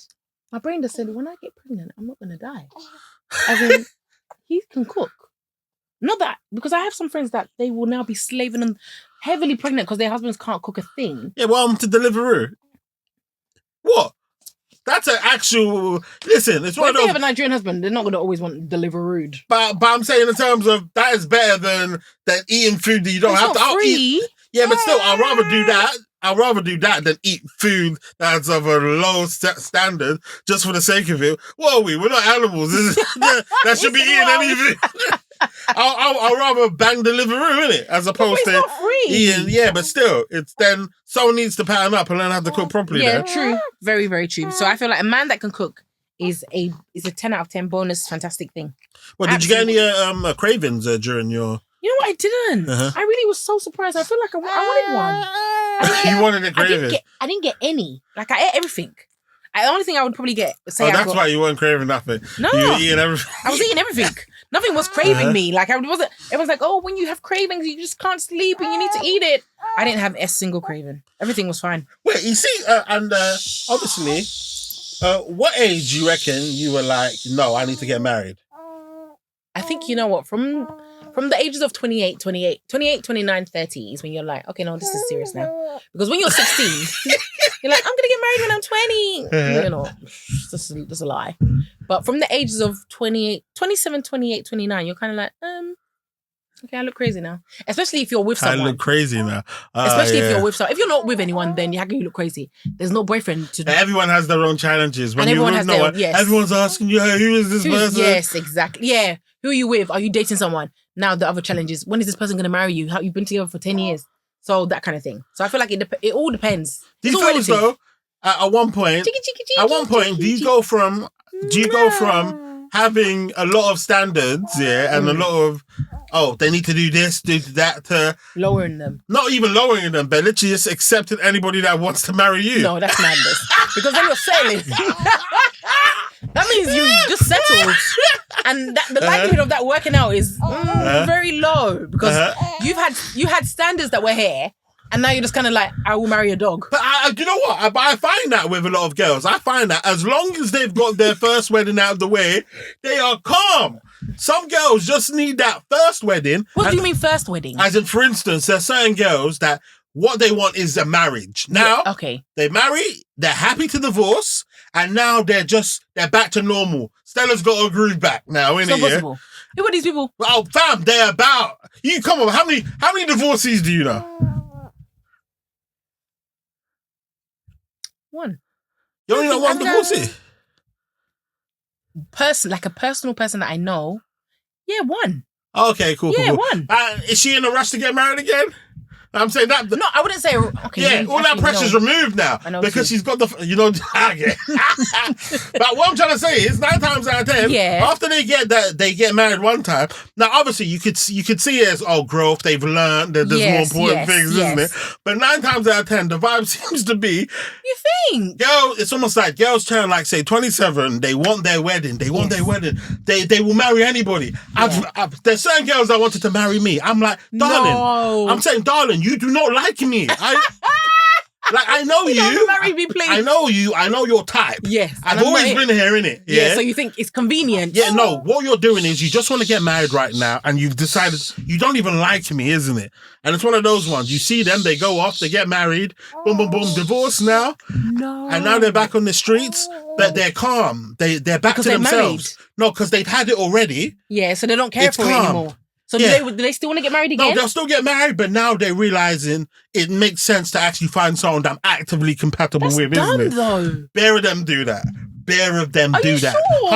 my brain just said, when I get pregnant, I'm not going to die. As in, he can cook. Not that, because I have some friends that they will now be slaving and heavily pregnant because their husbands can't cook a thing. Yeah, welcome to Deliveroo. What? That's an actual... Listen, it's one of those... If they have a Nigerian husband, they're not going to always want Deliveroo. But I'm saying in terms of, that is better than eating food that you don't have to... It's free. Yeah, but still, I'd rather do that. I'd rather do that than eat food that's of a low standard just for the sake of it. What are we? We're not animals. That should be eating anything. I'll rather bang Deliveroo, innit? As opposed to eating. Yeah, but still, it's then someone needs to pattern up and learn how to cook properly. Yeah, true. Very, very true. So I feel like a man that can cook is a 10 out of 10 bonus, fantastic thing. Well, did you get any cravings during your... You know what? I didn't. I really was so surprised. I feel like I wanted one. You wanted a craving? I didn't get any. Like, I ate everything. The only thing I would probably get... that's why you weren't craving nothing. No. You were eating everything. I was eating everything. Nothing was craving me. Like, it was like, oh, when you have cravings, you just can't sleep and you need to eat it. I didn't have a single craving. Everything was fine. Wait, you see, obviously, what age you reckon you were like, no, I need to get married? I think, you know what, from the ages of 28, 29, 30 is when you're like, okay, no, this is serious now. Because when you're 16, you're like, I'm going to get married when I'm 20. You know, that's a lie. But from the ages of 27, 28, 29, you're kind of like, okay, I look crazy now. Especially if you're with someone. I look crazy now. Especially if you're with someone. If you're not with anyone, then how can you look crazy? There's no boyfriend to do. Everyone has their own challenges. When and everyone has their own, yes. Everyone's asking you, hey, who is this person? Yes, exactly. Yeah. Who are you with? Are you dating someone? Now the other challenge is, when is this person going to marry you? You've been together for 10 years. So that kind of thing. So I feel like it all depends. Do you feel as though at one point, do you go from having a lot of standards, and a lot of, they need to do this, do that, to lowering them? Not even lowering them, but literally just accepting anybody that wants to marry you. No, that's madness. Because then you're settling. That means you just settled. And the likelihood of that working out is very low. Because you had standards that were here, and now you're just kind of like, I will marry a dog. But you know what? I find that with a lot of girls. I find that as long as they've got their first wedding out of the way, they are calm. Some girls just need that first wedding. What do you mean first wedding? As in, for instance, there's certain girls that what they want is a marriage. Now, they marry, they're happy to divorce, and now they're back to normal. Stella's got her groove back now, innit? It's not possible. Who are these people? Oh, fam, they're about... You, come on, how many divorcees do you know? One. You only know one divorcee? Like a personal person that I know. Yeah, one. Okay, cool. Yeah, cool. One. Is she in a rush to get married again? I'm saying that... No, I wouldn't say... Okay, yeah, all that pressure's removed now. Because she's got the... You know... But what I'm trying to say is, 9 times out of 10, after they get married one time... Now, obviously, you could see it as, growth, they've learned, that there's more important things, isn't it? But 9 times out of 10, the vibe seems to be... You think? It's almost like girls turn, like, say, 27, they want their wedding, they will marry anybody. There's certain girls that wanted to marry me. I'm like, darling... No. I'm saying, darling, you do not like me. I know you. Don't marry me, please. I know you. I know your type. Yes. I've always been here, innit? Yeah. So you think it's convenient? Yeah, no. What you're doing is you just want to get married right now, and you've decided you don't even like me, isn't it? And it's one of those ones. You see them, they go off, they get married, boom, boom, boom, divorce now. No. And now they're back on the streets, but they're calm. They're back to themselves. Married. No, because they've had it already. Yeah, so they don't care for it anymore. So do they still want to get married again? No, they'll still get married, but now they're realising it makes sense to actually find someone that I'm actively compatible with, isn't it? Though. Bare of them do that. Bare of them do that. Sure?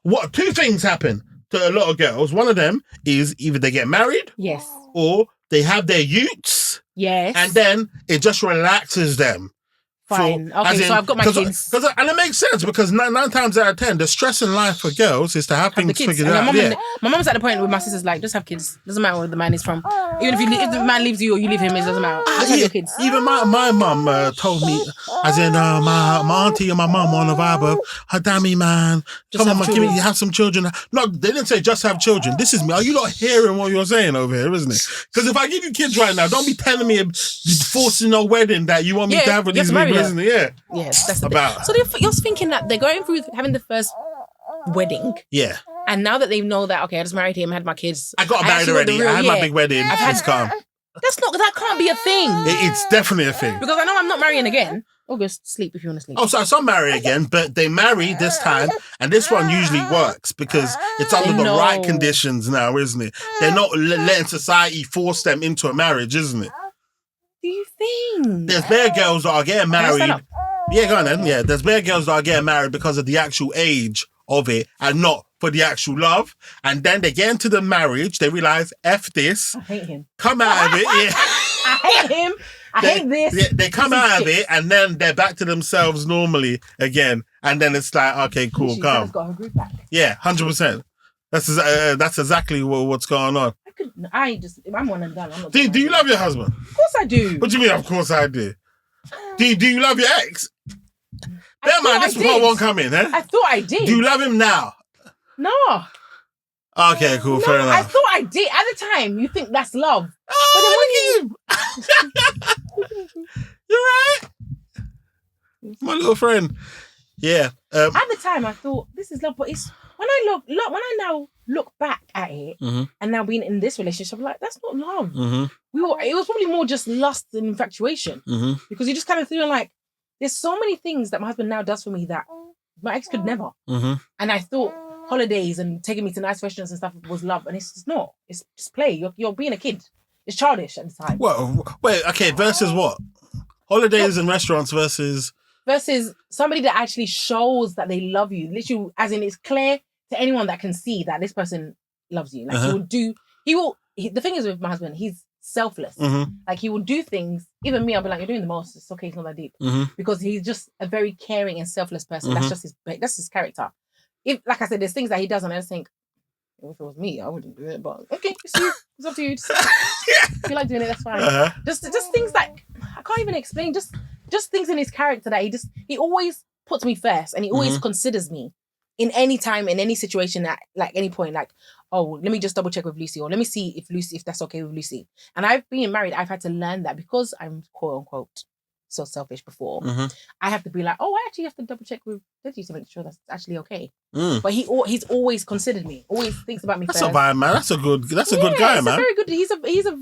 100%. Two things happen to a lot of girls. One of them is either they get married. Yes. Or they have their youths. Yes. And then it just relaxes them. Fine. Okay, so I've got my kids. And it makes sense because nine times out of 10, the stress in life for girls is to have things figured out. My mum's at the point where my sister's like, just have kids. Doesn't matter where the man is from. Even if the man leaves you or you leave him, it doesn't matter. Just have your kids. Even my mum told me, as in my auntie and my mum on the vibe of, her dammy man, come on, give me, have some children. No, they didn't say just have children. This is me. Are you not hearing what you're saying over here, isn't it? Because if I give you kids right now, don't be telling me, forcing a wedding that you want me to have with these people, isn't it? Yeah. Yes, that's the thing. So you're thinking that they're going through having the first wedding. Yeah. And now that they know that, okay, I just married him, had my kids. I got married already. I had my big wedding. It's calm. That can't be a thing. It's definitely a thing. Because I know I'm not marrying again. August, sleep if you want to sleep. Oh, so some marry again, but they marry this time, and this one usually works because it's under the right conditions now, isn't it? They're not letting society force them into a marriage, isn't it? Do you think? There's bare girls that are getting married. Yeah, go on then. Yeah, there's bare girls that are getting married because of the actual age of it and not for the actual love. And then they get into the marriage, they realise, F this. I hate him. Come out of it. Yeah. I hate him. I hate this. Yeah, they come out of it and then they're back to themselves normally again. And then it's like, okay, cool, calm. Got her group back. Yeah, 100%. That's exactly what's going on. I'm one and done. I'm not do you love your husband? Of course I do. What do you mean, of course I do? Do you love your ex? Never mind, this part won't come in, eh? I thought I did. Do you love him now? No. Okay, cool, fair enough. I thought I did. At the time, you think that's love. Oh, look at you. You're right. My little friend. Yeah. At the time, I thought this is love, but it's when I now look back at it, and now being in this relationship, I'm like, that's not love. It was probably more just lust and infatuation because you just kind of feel like there's so many things that my husband now does for me that my ex could never. And I thought holidays and taking me to nice restaurants and stuff was love, and it's just not. It's just play. You're being a kid. It's childish at the time. Well, wait, okay, versus what? Holidays and restaurants versus somebody that actually shows that they love you. Literally, as in it's clear to anyone that can see that this person loves you. Like the thing is with my husband, he's selfless. Like he will do things, even me, I'll be like, you're doing the most, it's okay, it's not that deep. Because he's just a very caring and selfless person. That's his character. If, like I said, there's things that he does and I just think, if it was me, I wouldn't do it, but okay, it's up to you. If you like doing it, that's fine. Just things that I can't even explain. Just things in his character that he always puts me first, and he always considers me in any time, in any situation, at like any point. Like, oh, let me just double check with Lucy, or let me see if that's okay with Lucy. And I've been married, I've had to learn that because I'm quote unquote so selfish before. I have to be like, oh, I actually have to double check with Deji to make sure that's actually okay. But he's always considered me, always thinks about me. That's a vibe, man. That's a good guy, man. Very good. He's a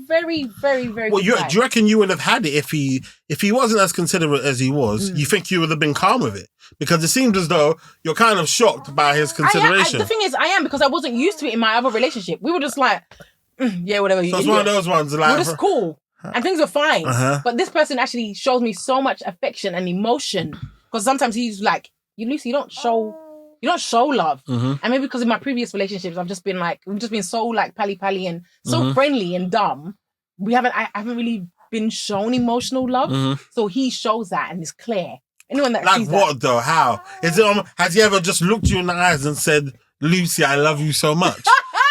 very, very, very good guy. Do you reckon you would have had it if he wasn't as considerate as he was? You think you would have been calm with it? Because it seems as though you're kind of shocked by his consideration. The thing is, I am, because I wasn't used to it in my other relationship. We were just like, yeah, whatever. So it's one of those ones like, we're just cool. And things are fine. But this person actually shows me so much affection and emotion. Because sometimes he's like, Lucy, you don't show love. And maybe because in my previous relationships, we've just been so like pally and so friendly and dumb. I haven't really been shown emotional love. So he shows that and it's clear. Anyone that like sees what though? How? Is it? Has he ever just looked you in the eyes and said, Lucy, I love you so much?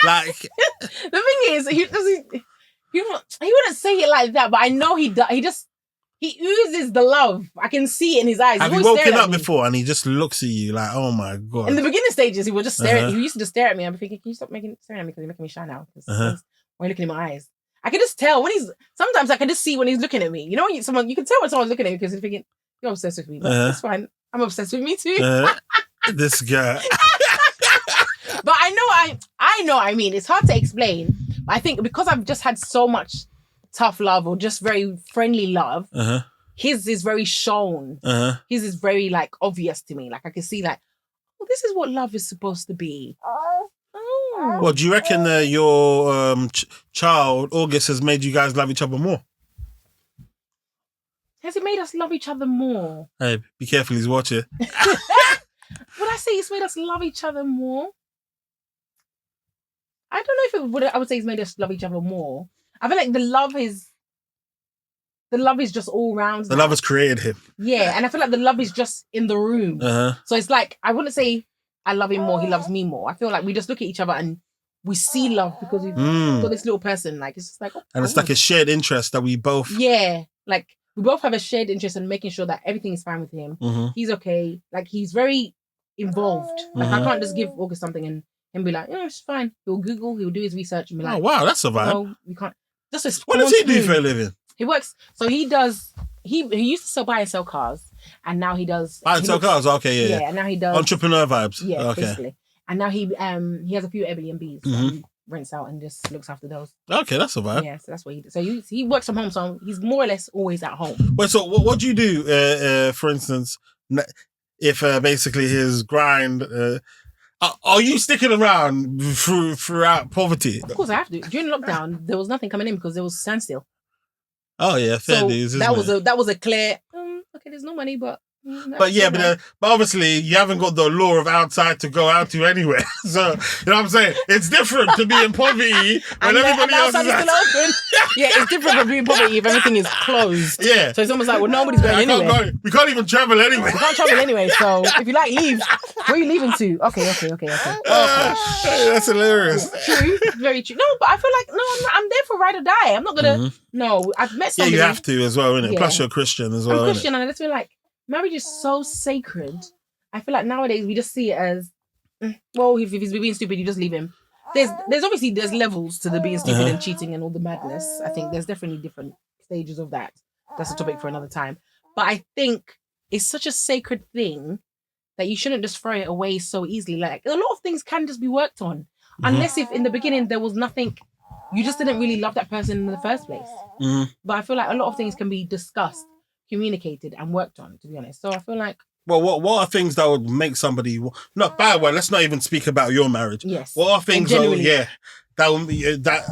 Like the thing is, he wouldn't say it like that, but I know he does. He oozes the love. I can see it in his eyes. Have you woken up before and he just looks at you like, oh my God? In the beginning stages, he would just stare at me. He used to just stare at me. I'm thinking, can you stop staring at me because you're making me shy now? When you're looking in my eyes, I can just tell sometimes I can just see when he's looking at me. You know, you can tell when someone's looking at you because you're thinking, you're obsessed with me. But that's fine. I'm obsessed with me too. This guy. But I know, I mean, it's hard to explain. But I think because I've just had so much tough love or just very friendly love, his is very shown. His is very like obvious to me. Like I can see like, well, this is what love is supposed to be. Oh. Well, do you reckon that your child, August, has made you guys love each other more? Has it made us love each other more? Hey, be careful, he's watching. Would I say it's made us love each other more? I don't know if I would say it's made us love each other more. I feel like the love is just all round. The love has created him. Yeah, and I feel like the love is just in the room. So it's like, I wouldn't say I love him more, he loves me more. I feel like we just look at each other and we see love because we've got this little person. Like, it's just like... and it's like a shared interest that we both... Yeah, like, we both have a shared interest in making sure that everything is fine with him. He's okay. Like, he's very involved. Like, I can't just give August something and be like, it's fine. He'll Google, he'll do his research and be like... Oh, wow, that's a vibe. No, we can't... What does he do for a living? He works... So he does... He used to buy and sell cars, and now he does... Buy and sell cars? Okay, yeah. Yeah, and now he does... Entrepreneur vibes. Yeah, okay. Basically. And now he has a few Airbnbs that he rents out and just looks after those. Okay, that's a vibe. Yeah, so that's what he does. So he works from home, so he's more or less always at home. Well, so what do you do, for instance, if basically his grind... are you sticking around throughout poverty? Of course I have to. During lockdown, there was nothing coming in because there was standstill. Oh yeah, fair dues. That was a clear. Okay, there's no money, but. But obviously you haven't got the law of outside to go out to anywhere. So you know what I'm saying? It's different to be in poverty when everybody else is still open. Yeah, it's different from being in poverty if everything is closed. Yeah. So it's almost like, well, nobody's going anywhere. We can't even travel anyway. We can't travel anyway. So if you like, leave. Where are you leaving to? Okay. That's hilarious. True, very true. No, but I feel like I'm there for ride or die. I'm not gonna. No, I've met somebody. Yeah, you have to as well, innit? Yeah. Plus you're Christian as well. I'm Christian, and I just feel like marriage is so sacred. I feel like nowadays we just see it as, well, if he's being stupid, you just leave him. There's obviously levels to the being stupid and cheating and all the madness. I think there's definitely different stages of that. That's a topic for another time. But I think it's such a sacred thing that you shouldn't just throw it away so easily. Like, a lot of things can just be worked on. Unless if in the beginning there was nothing, you just didn't really love that person in the first place. But I feel like a lot of things can be discussed, communicated and worked on, to be honest. So I feel like... Well, what are things that would make somebody... Not bad, well, let's not even speak about your marriage. Yes. What are things that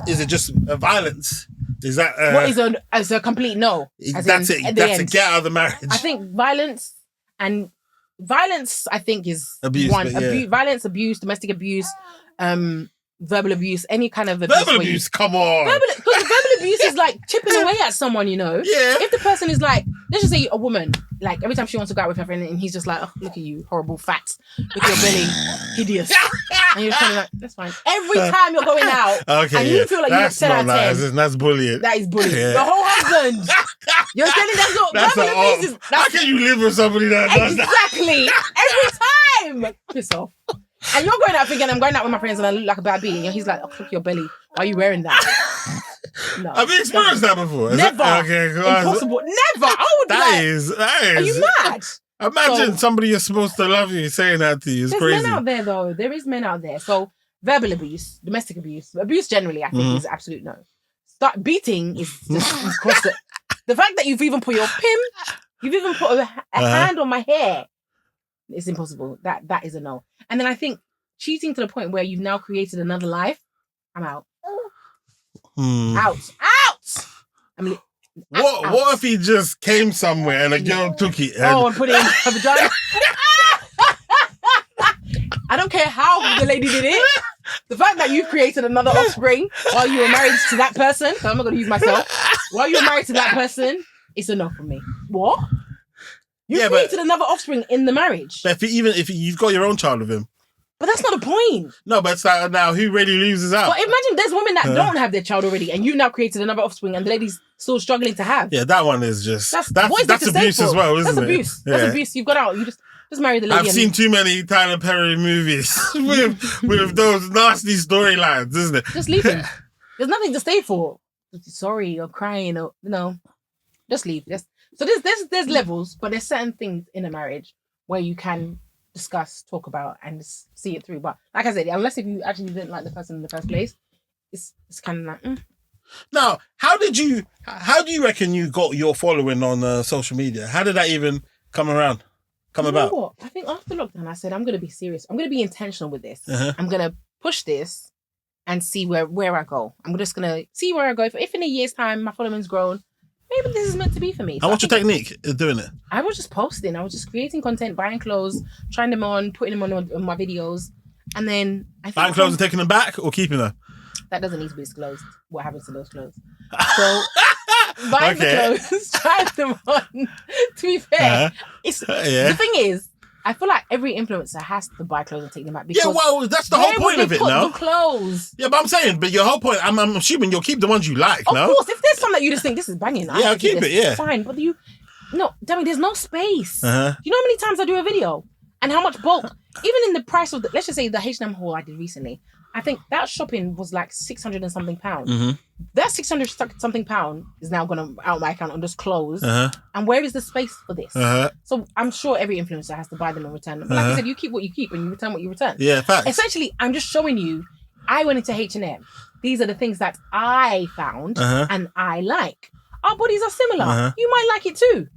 is it just violence? Is that... what is as a complete no? That's it. That's a get out of the marriage. I think violence, I think, is abuse, one. Violence, abuse, domestic abuse, verbal abuse, any kind of abuse. Verbal abuse, come on. Verbal abuse is like chipping away at someone, you know? Yeah. If the person is like, let's just say a woman, like every time she wants to go out with her friend and he's just like, oh, look at you, horrible fat. Look at your belly, hideous. And you're kind of like, that's fine. Every time you're going out and you feel like you're 10 out of 10. That's bullying. That is bullying. Yeah. Your whole husband. You're telling that's verbal abuse. How can you live with somebody that does that? Exactly. Every time. Piss off. And you're going out thinking, I'm going out with my friends and I look like a bad bee. And he's like, oh, look at your belly. Why are you wearing that? No. Have you experienced that before? Never. Okay, impossible. Never. I would that is. Are you mad? Imagine somebody you're supposed to love you saying that to you. It's crazy. There's men out there, though. There is men out there. So verbal abuse, domestic abuse generally, I think is absolute no. Start beating is just the fact that you've even put your you've even put a hand on my hair. It's impossible. That is a no. And then I think cheating to the point where you've now created another life, I'm out. Out. What if he just came somewhere and a girl took it? And put it in her vagina? I don't care how the lady did it. The fact that you've created another offspring while you were married to that person, so I'm not going to use myself, while you were married to that person, it's a no for me. What? You created another offspring in the marriage. But if you've got your own child with him. But that's not the point. No, but it's like, now who really loses out? But imagine there's women that don't have their child already and you now created another offspring and the lady's still struggling to have. Yeah, that one is just... That's abuse as well, isn't it? That's abuse. Yeah. That's abuse. You've got out. You just marry the lady. I've seen too many Tyler Perry movies with those nasty storylines, isn't it? Just leave him. There's nothing to stay for. Sorry, or crying, or just leave. So there's levels, but there's certain things in a marriage where you can discuss, talk about, and just see it through. But like I said, unless if you actually didn't like the person in the first place, it's kind of like. Now, how do you reckon you got your following on social media? How did that even come about? What? I think after lockdown, I said I'm going to be serious. I'm going to be intentional with this. I'm going to push this and see where I go. I'm just gonna see where I go. If in a year's time my following's grown, maybe this is meant to be for me. And what's your technique in doing it? I was just posting. I was just creating content, buying clothes, trying them on, putting them on my videos, and then I think Buying clothes and taking them back or keeping them? that doesn't need to be disclosed. What happens to those clothes? So buying the clothes, trying them on. To be fair, the thing is, I feel like every influencer has to buy clothes and take them back. Because that's the whole point of it now. The clothes. Yeah, but I'm saying, your whole point, I'm assuming you'll keep the ones you like, Of no? course, if there's some that you just think, this is banging. I'll keep it, yeah. Fine, but Demi, there's no space. Uh-huh. You know how many times I do a video? And how much bulk? Even in the price of, let's just say the H&M haul I did recently, I think that shopping was like 600 and something pounds. Mm-hmm. That 600 something pound is now going to out my account on just clothes. Uh-huh. And where is the space for this? Uh-huh. So I'm sure every influencer has to buy them and return them. But like I said, you keep what you keep and you return what you return. Yeah, facts. Essentially, I'm just showing you, I went into H&M. These are the things that I found and I like. Our bodies are similar. You might like it too.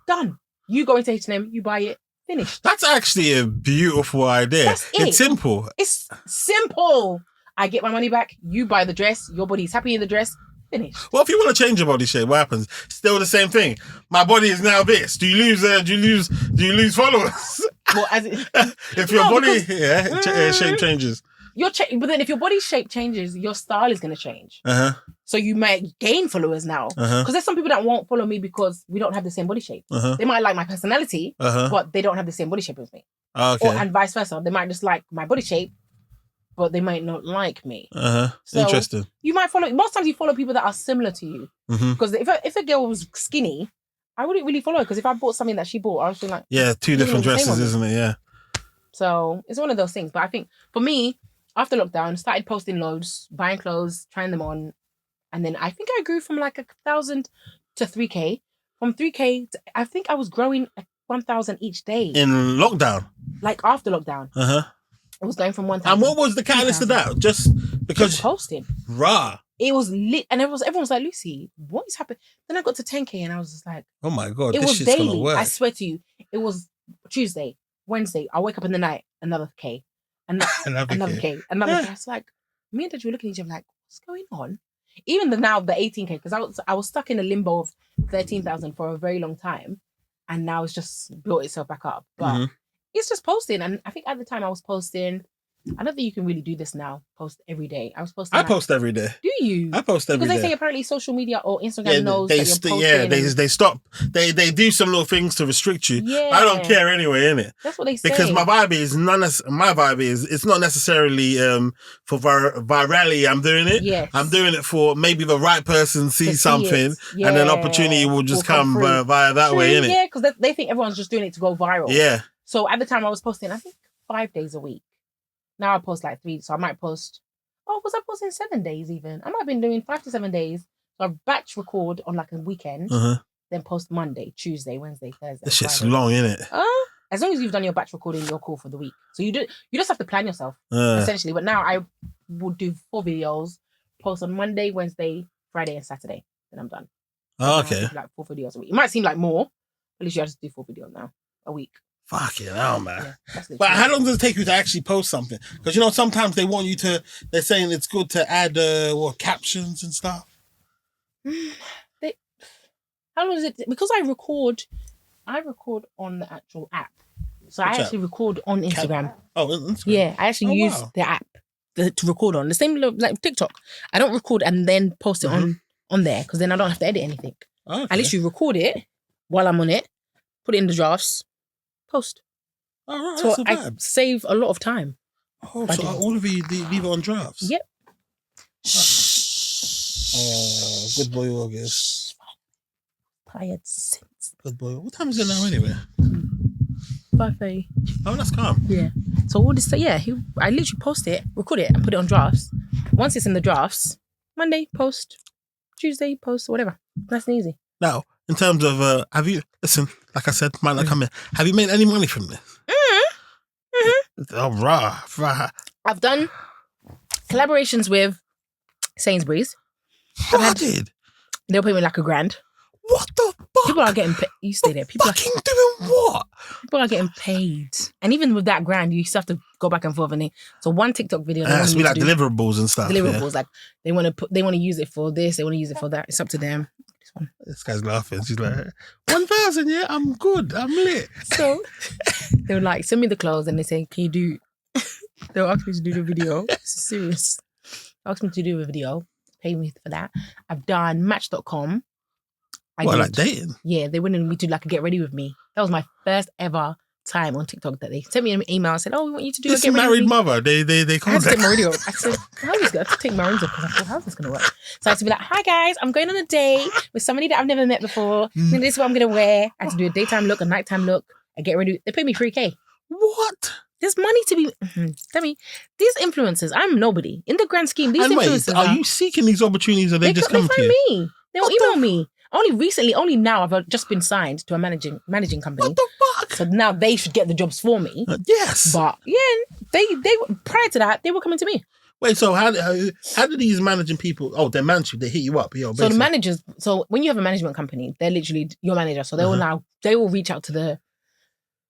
Done. You go into H&M, you buy it. Finished. That's actually a beautiful idea. That's it. It's simple. It's simple. I get my money back. You buy the dress. Your body's happy in the dress. Finished. Well, if you want to change your body shape, what happens? Still the same thing. My body is now this. Do you lose followers? Well, if your body shape changes. But then if your body shape changes, your style is going to change. So you might gain followers now. Because there's some people that won't follow me because we don't have the same body shape. They might like my personality, but they don't have the same body shape as me. Okay. And vice versa. They might just like my body shape, but they might not like me. So interesting. You might follow, most times you follow people that are similar to you. Because if a girl was skinny, I wouldn't really follow her. Because if I bought something that she bought, I was like... Yeah, two different dresses, isn't it? Yeah. So it's one of those things. But I think for me, after lockdown, started posting loads, buying clothes, trying them on. And then I think I grew from like 1,000 to 3K. From 3K to, I think I was growing at 1,000 each day. In lockdown? Like after lockdown. It was going from 1,000. And what was the catalyst of that? Just because... Just posting. Rah. It was lit. And everyone was like, Lucy, what is happening? Then I got to 10K and I was just like... Oh my God, it this was shit's daily. gonna work. I swear to you. It was Tuesday, Wednesday. I wake up in the night, another K. Another K. I was like, me and Dad were looking at each other like, what's going on? Even the 18K, because I was stuck in a limbo of 13,000 for a very long time, and now it's just built itself back up. But it's just posting, and I think at the time I was posting. I don't think you can really do this now. Post every day. I was posting. I post every day. Do you? I post every day. Because they say apparently social media or Instagram knows that you're posting. They stop. They do some little things to restrict you. Yeah. I don't care anyway, innit? That's what they say. Because my vibe is it's not necessarily for virality. I'm doing it. Yes. I'm doing it for maybe the right person sees something, and then opportunity will just come via that way, innit? Yeah, because they think everyone's just doing it to go viral. Yeah. So at the time I was posting, I think 5 days a week. Now I post like 3, so I might post. Oh, was I posting 7 days even? I might have been doing 5 to 7 days. So I batch record on like a weekend, then post Monday, Tuesday, Wednesday, Thursday. This shit's Friday. long, innit? As long as you've done your batch recording, you're cool for the week. So you just have to plan yourself essentially. But now I would do 4 videos, post on Monday, Wednesday, Friday, and Saturday. Then I'm done. Oh, okay. Like 4 videos a week. It might seem like more, at least you have to do 4 videos now a week. Fucking hell, man. Yeah, but how long does it take you to actually post something? Because, sometimes they want you to, they're saying it's good to add captions and stuff. How long is it? Because I record on the actual app. So I actually record on Instagram. Instagram. Yeah, I actually use the app to record on. The same like TikTok. I don't record and then post it on there because then I don't have to edit anything. Okay. I literally record it while I'm on it, put it in the drafts, post. All right, so I save a lot of time. Oh, so all of you leave it on drafts? Yep. Oh, good boy, August. Tired since. Good boy. What time is it now anyway? 5:30. Oh, that's calm. Yeah. So all this, I literally post it, record it, and put it on drafts. Once it's in the drafts, Monday post, Tuesday post, whatever. Nice and easy. Now, in terms of, have you, listen, like I said, might not come in. Have you made any money from this? Oh, rah. I've done collaborations with Sainsbury's. I did. They'll pay me like $1,000. What the fuck? People are getting paid. You stay there. People Fucking doing what? are getting paid. And even with that grand, you still have to go back and forth. So one TikTok video, It has to be like deliverables and stuff. Deliverables, like they want to use it for this, they want to use it for that. It's up to them. This guy's laughing. She's like, 1,000, yeah, I'm good. I'm lit. So they were like, send me the clothes, and they say, can you do? They'll ask me to do the video. It's serious. They asked me to do a video. Pay me for that. I've done Match.com. Like dating? Yeah, they wanted me to like get ready with me. That was my first ever time on TikTok that they sent me an email and said, oh, we want you to do this a get ready married with me. mother. They I had to take my radio. I said, how is this going to take my rings off? Because I thought, how's this going to work? So I had to be like, hi guys, I'm going on a date with somebody that I've never met before. And this is what I'm going to wear. I had to do a daytime look, a nighttime look. I get ready. They paid me $3,000. What? There's money to be... Tell me, these influencers, I'm nobody. In the grand scheme, these influencers are you seeking these opportunities or they just come to you? They find me. They'll email me. Only now I've just been signed to a managing company. What the fuck? So now they should get the jobs for me. Yes. But yeah, they prior to that, they were coming to me. Wait, so how do these managing people, they manage you, they hit you up? Yo, so the managers, so when you have a management company, they're literally your manager. So they will reach out to the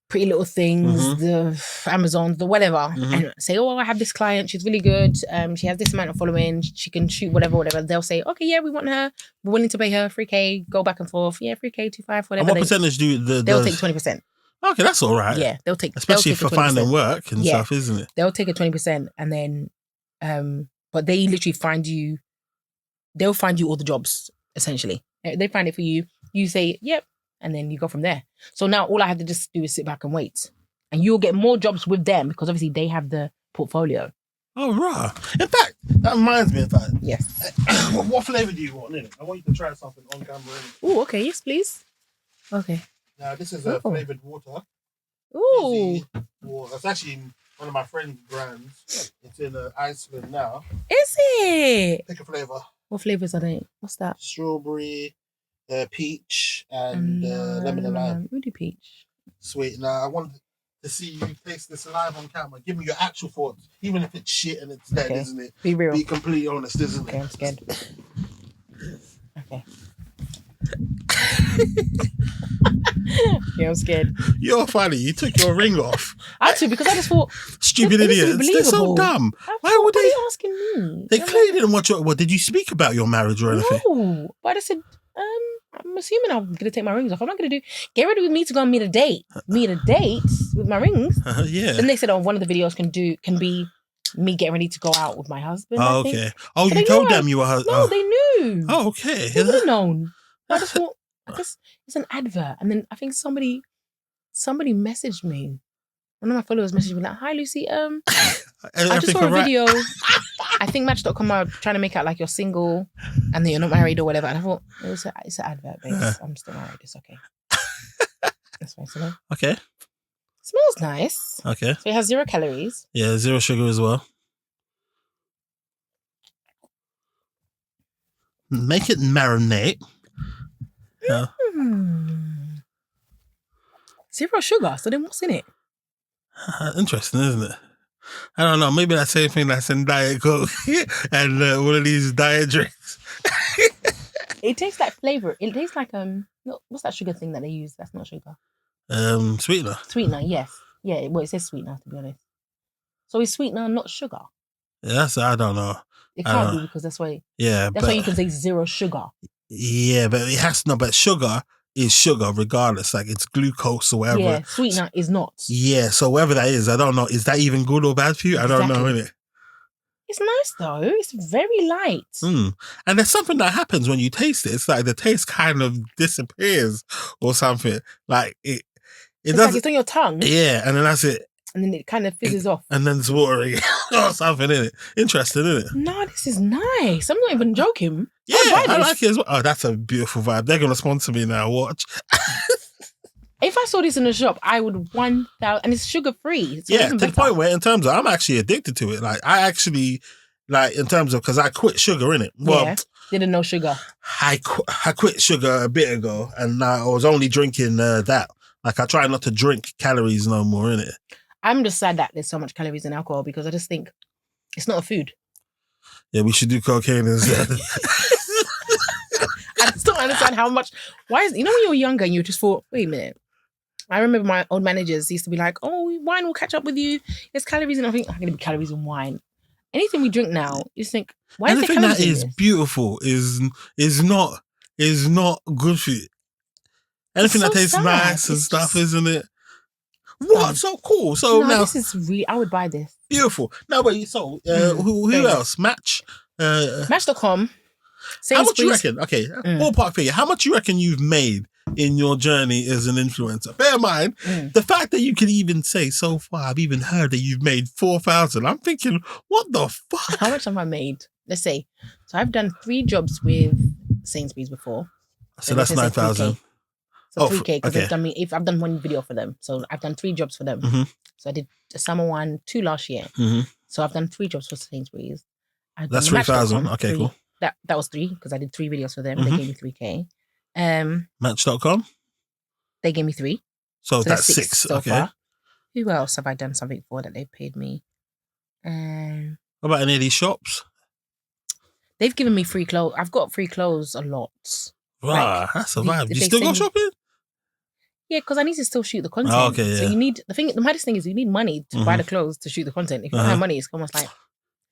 Pretty Little Things, the Amazon, the whatever, and say, oh, I have this client. She's really good. She has this amount of following. She can shoot whatever. They'll say, okay, yeah, we want her. We're willing to pay her $3,000. Go back and forth. Yeah, $3,000, $2,500, whatever. And what percentage do they'll take 20%. Okay, that's all right. Yeah, they'll take, especially for finding work and stuff, isn't it? They'll take a 20%, and then, but they literally find you. They'll find you all the jobs essentially. They find it for you. You say, yep. And then you go from there. So now all I have to just do is sit back and wait. And you'll get more jobs with them because obviously they have the portfolio. Oh, right. In fact, that reminds me, Yes. What flavour do you want in it? I want you to try something on camera. Oh, okay. Yes, please. Okay. Now, this is a flavoured water. Ooh. It's actually one of my friend's brands. It's in Iceland now. Is it? Pick a flavour. What flavours are they? What's that? Strawberry, peach, and lemon and lime. Really peach. Sweet. Now, I want to see you taste this live on camera. Give me your actual thoughts, even if it's shit and it's dead, isn't it? Be real. Be completely honest, isn't it? Okay, I'm scared. Okay. Yeah, I'm scared. You're funny. You took your ring off. I had to because I just thought stupid idiots. They're so dumb. Why would they? What are you asking me? They clearly didn't watch your. What did you speak about your marriage or anything? No, but I said, I'm assuming I'm gonna take my rings off. I'm not gonna get ready with me to go and meet a date with my rings. Yeah. Then they said, one of the videos can be me getting ready to go out with my husband. Oh, okay. Oh, so you told them you were. No, they knew. Oh, okay. They would have known. I just thought, I guess it's an advert, and then I think somebody messaged me. One of my followers messaged me like, "Hi Lucy, I just saw a video. I think Match.com are trying to make out like you're single and that you're not married or whatever." And I thought it's an advert, babes. I'm still married. It's okay. That's fine. So okay. Smells nice. Okay. So it has 0 calories. Yeah, 0 sugar as well. Make it marinate. Yeah. 0 sugar. So then what's in it? Interesting, isn't it? I don't know. Maybe that same thing that's in Diet Coke and one of these diet drinks. It tastes like flavor. It tastes like what's that sugar thing that they use? That's not sugar. Sweetener. Sweetener, yes. Yeah, well, it says sweetener, to be honest. So is sweetener not sugar? Yeah, I don't know. It can't be because that's why. Yeah, that's why you can say 0 sugar. Yeah, but it has to know. But sugar is sugar regardless. Like it's glucose or whatever. Yeah, sweetener is not. Yeah, so whatever that is, I don't know. Is that even good or bad for you? Exactly. I don't know, innit? It's nice though. It's very light. And there's something that happens when you taste it. It's like the taste kind of disappears or something. Like it it's doesn't. Like it's on your tongue. Yeah, and then that's it. And then it kind of fizzes off. And then it's watery or something, innit? Interesting, innit? No, this is nice. I'm not even joking. Yeah, I like it as well. Oh, that's a beautiful vibe. They're going to sponsor me now. Watch. If I saw this in the shop, I would 1,000, and it's sugar free. Yeah, to the point where in terms of, I'm actually addicted to it. Like I actually, like in terms of, because I quit sugar, innit? Well, yeah, didn't know sugar. I quit sugar a bit ago, and I was only drinking that. Like I try not to drink calories no more, innit? I'm just sad that there's so much calories in alcohol because I just think it's not a food. Yeah, we should do cocaine instead. I just don't understand how much. Why is when you were younger and you just thought, wait a minute. I remember my old managers used to be like, "Oh, wine will catch up with you. There's calories in." I think I'm going to be calories in wine. Anything we drink now, you just think, why is there calories in this? Anything that is beautiful is not good for you. Anything that tastes nice and stuff, isn't it? What? So cool. So now this is really. I would buy this. Beautiful. Now, but who else? Match. Match.com. How much you reckon? Okay, ballpark figure. How much you reckon you've made in your journey as an influencer? Bear in mind the fact that you can even say so far. I've even heard that you've made 4,000. I'm thinking, what the fuck? How much have I made? Let's say. So I've done 3 jobs with Sainsbury's before. So that's 9,000. So 3K because I've done 1 video for them. So I've done 3 jobs for them. Mm-hmm. So I did a summer one, 2 last year. Mm-hmm. So I've done 3 jobs for Sainsbury's. That's 3,000. Okay, cool. That was 3 because I did 3 videos for them. Mm-hmm. They gave me 3K. Match.com? They gave me 3. So that's 6 so okay. far. Who else have I done something for that they paid me? What about any of these shops? They've given me free clothes. I've got free clothes a lot. Wow, that's a vibe. You still go shopping? Yeah, because I need to still shoot the content. Oh, okay, yeah. So you need the maddest thing is you need money to buy the clothes to shoot the content. If you don't have money, it's almost like.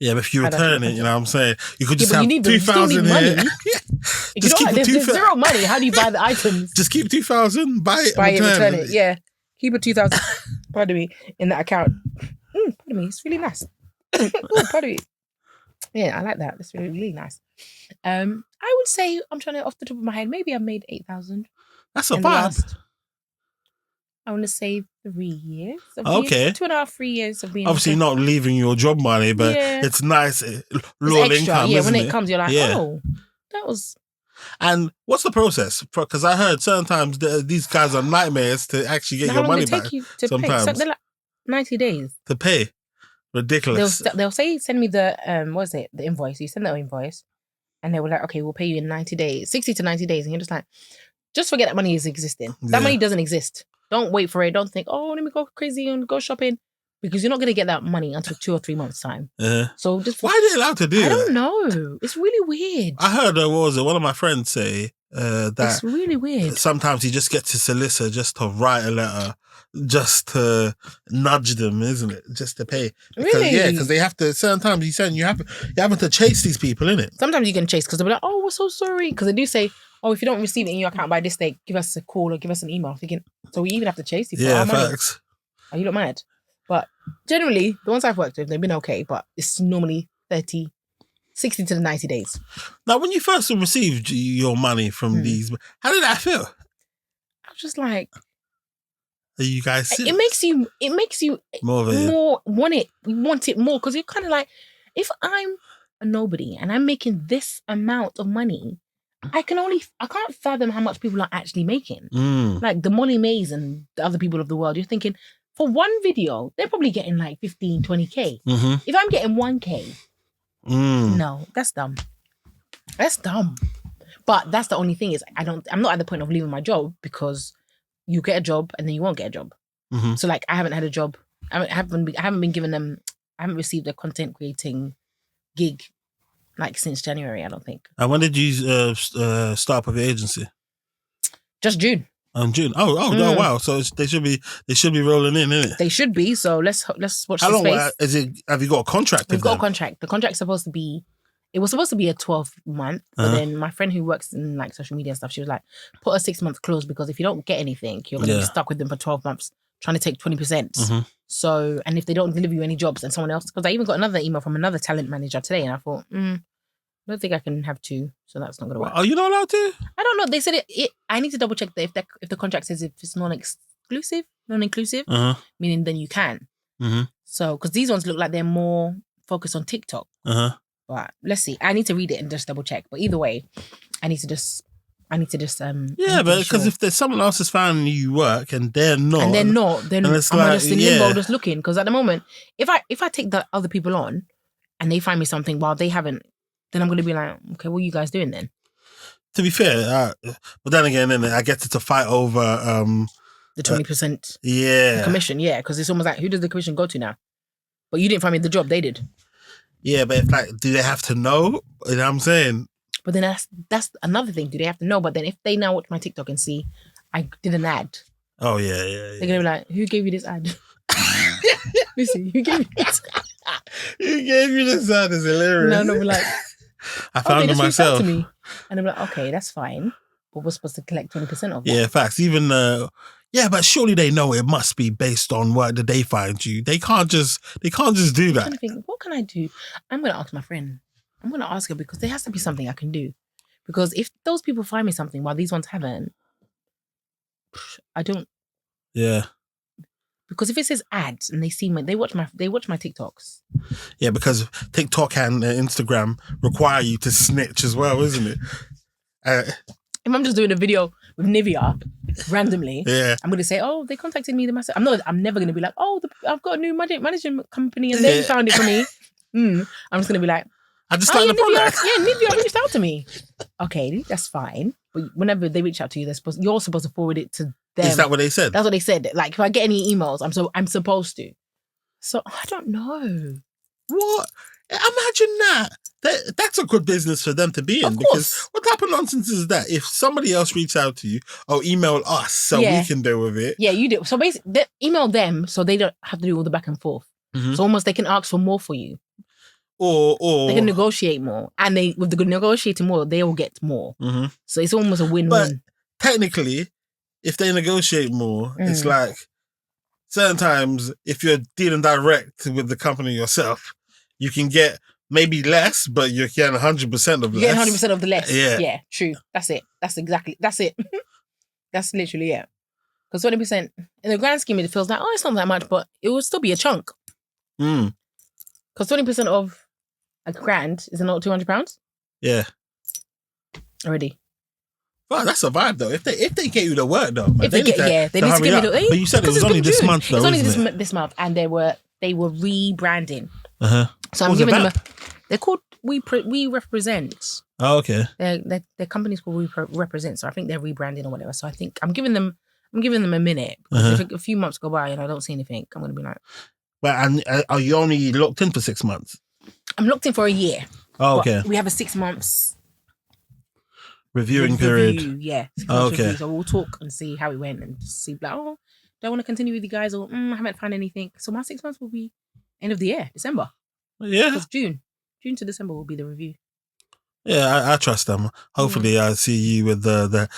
Yeah, but if you return it, you know what I'm saying? You could just have 2,000 2,000 money. Just keep there's 0 money. How do you buy the items? Just keep 2,000, buy it, return it. Yeah. Keep a 2,000, pardon me, in that account. Pardon me, it's really nice. Pardon me. Yeah, I like that. That's really, really nice. I would say, I'm trying to, off the top of my head, maybe I've made 8,000. That's a vibe. I want to say 3 years. Okay. 2.5, 3 years of being. Obviously not leaving your job money, but it's nice. Low income, yeah, when it comes, you're like, oh, that was. And what's the process? Because I heard certain times these guys are nightmares to actually get your money back. Sometimes. So they're like 90 days. To pay. Ridiculous. They'll say, send me the, the invoice. You send that invoice. And they were like, okay, we'll pay you in 90 days, 60 to 90 days. And you're just like, just forget that money is existing. That money doesn't exist. Don't wait for it. Don't think, oh, let me go crazy and go shopping. Because you're not going to get that money until 2 or 3 months' time. So just... Why are they allowed to do that? I don't know. It's really weird. I heard, one of my friends say that... It's really weird. Sometimes you just get to solicitor just to write a letter, just to nudge them, isn't it? Just to pay. Because, really? Yeah, because they have to... Certain times you're having to chase these people, innit? Sometimes you can chase because they'll be like, oh, we're so sorry. Because they do say... Oh, if you don't receive it in your account by this date, give us a call or give us an email. Thinking, so we even have to chase you for our money. Facts. Are you not mad? But generally, the ones I've worked with, they've been okay, but it's normally 60 to 90 days. Now, when you first received your money from these, how did that feel? I was just like... Are you guys serious? It makes you more want it more because you're kind of like, if I'm a nobody and I'm making this amount of money, I can't fathom how much people are actually making. Like the Molly Mays and the other people of the world. You're thinking, for one video, they're probably getting like 15, 20K. If I'm getting 1K, no, that's dumb. That's dumb. But that's the only thing is I'm not at the point of leaving my job because you get a job and then you won't get a job. So like I haven't had a job. I haven't been given them. I haven't received a content creating gig like since January, I don't think. And when did you start up with your agency? Just June. June. Oh, wow. So they should be rolling in, innit? They should be. So let's watch How the long space. Have you got a contract? We've got a contract. The contract's supposed to be. It was supposed to be a 12-month, but then my friend who works in like social media and stuff, she was like, put a 6-month clause because if you don't get anything, you're going to be stuck with them for 12 months trying to take 20%. So, and if they don't deliver you any jobs and someone else, because I even got another email from another talent manager today and I thought, I don't think I can have 2, so that's not going to work. Are you not allowed to? I don't know. They said it I need to double check that if the contract says if it's non-inclusive, meaning then you can. So, because these ones look like they're more focused on TikTok. But let's see. I need to read it and just double check. But either way, I need to just yeah, but because if there's someone else has found you work and they're not, then I'm just in limbo, just looking. Because at the moment, if I take the other people on and they find me something while they haven't, then I'm going to be like, okay, what are you guys doing then? To be fair, but then again, I get to fight over the 20% commission. Yeah, because it's almost like, who does the commission go to now? But you didn't find me the job; they did. Yeah, but do they have to know? You know what I'm saying? But then that's another thing. Do they have to know? But then if they now watch my TikTok and see I did an ad. Oh, yeah. They're going to be like, who gave you this ad? Lucy, who gave you this ad? Who gave you this ad? Is hilarious. No, we're like, I found it myself. To me. And I'm like, okay, that's fine. But we're supposed to collect 20% of that. Yeah, facts. Even, but surely they know it must be based on what did they find you. They can't just do that. I'm trying to think, what can I do? I'm going to ask my friend. I'm going to ask her because there has to be something I can do. Because if those people find me something while these ones haven't, I don't. Yeah. Because if it says ads and they see they watch my TikToks. Yeah, because TikTok and Instagram require you to snitch as well, isn't it? If I'm just doing a video with Nivea randomly, I'm going to say, "Oh, they contacted me." I'm never going to be like, "Oh, I've got a new management company and they found it for me." I'm just going to be like, I just started the product. Nivea reached out to me. Okay, that's fine. But whenever they reach out to you, you're supposed to forward it to them. Is that what they said? That's what they said. Like, if I get any emails, I'm supposed to. So, I don't know. What? Imagine that. That's a good business for them to be in. Of because course. what type of nonsense is that? If somebody else reaches out to you, email us so we can deal with it. Yeah, you do. So basically, email them so they don't have to do all the back and forth. Mm-hmm. So almost they can ask for more for you. Or they can negotiate more. And with the negotiating more, they will get more. Mm-hmm. So it's almost a win-win. But technically, if they negotiate more, it's like certain times, if you're dealing direct with the company yourself, you can get maybe less, but you're getting 100% of less. You get 100% of the less. Yeah. Yeah, true. That's it. That's it. That's literally it. Because 20%, in the grand scheme, it feels like, it's not that much, but it will still be a chunk. Because 20% of $1,000 is not £200. Yeah. Already. Wow, that's a vibe though. If they get you the work though, if they need to give me the. But you said it was only this month though. It's only this month, and they were rebranding. So I'm What's giving it them. about? They're called We Represent. Oh, okay. Their company's called We Represent. So I think they're rebranding or whatever. So I think I'm giving them a minute. Because if a few months go by and I don't see anything, I'm going to be like. But are you only locked in for 6 months? I'm locked in for a year. Oh, okay. We have a 6 months reviewing period. Yeah. Okay. Review. So we'll talk and see how it went and just see like, do I want to continue with you guys or I haven't found anything. So my 6 months will be end of the year, December. Yeah. Because June to December will be the review. Yeah, I trust them. Hopefully I see you with the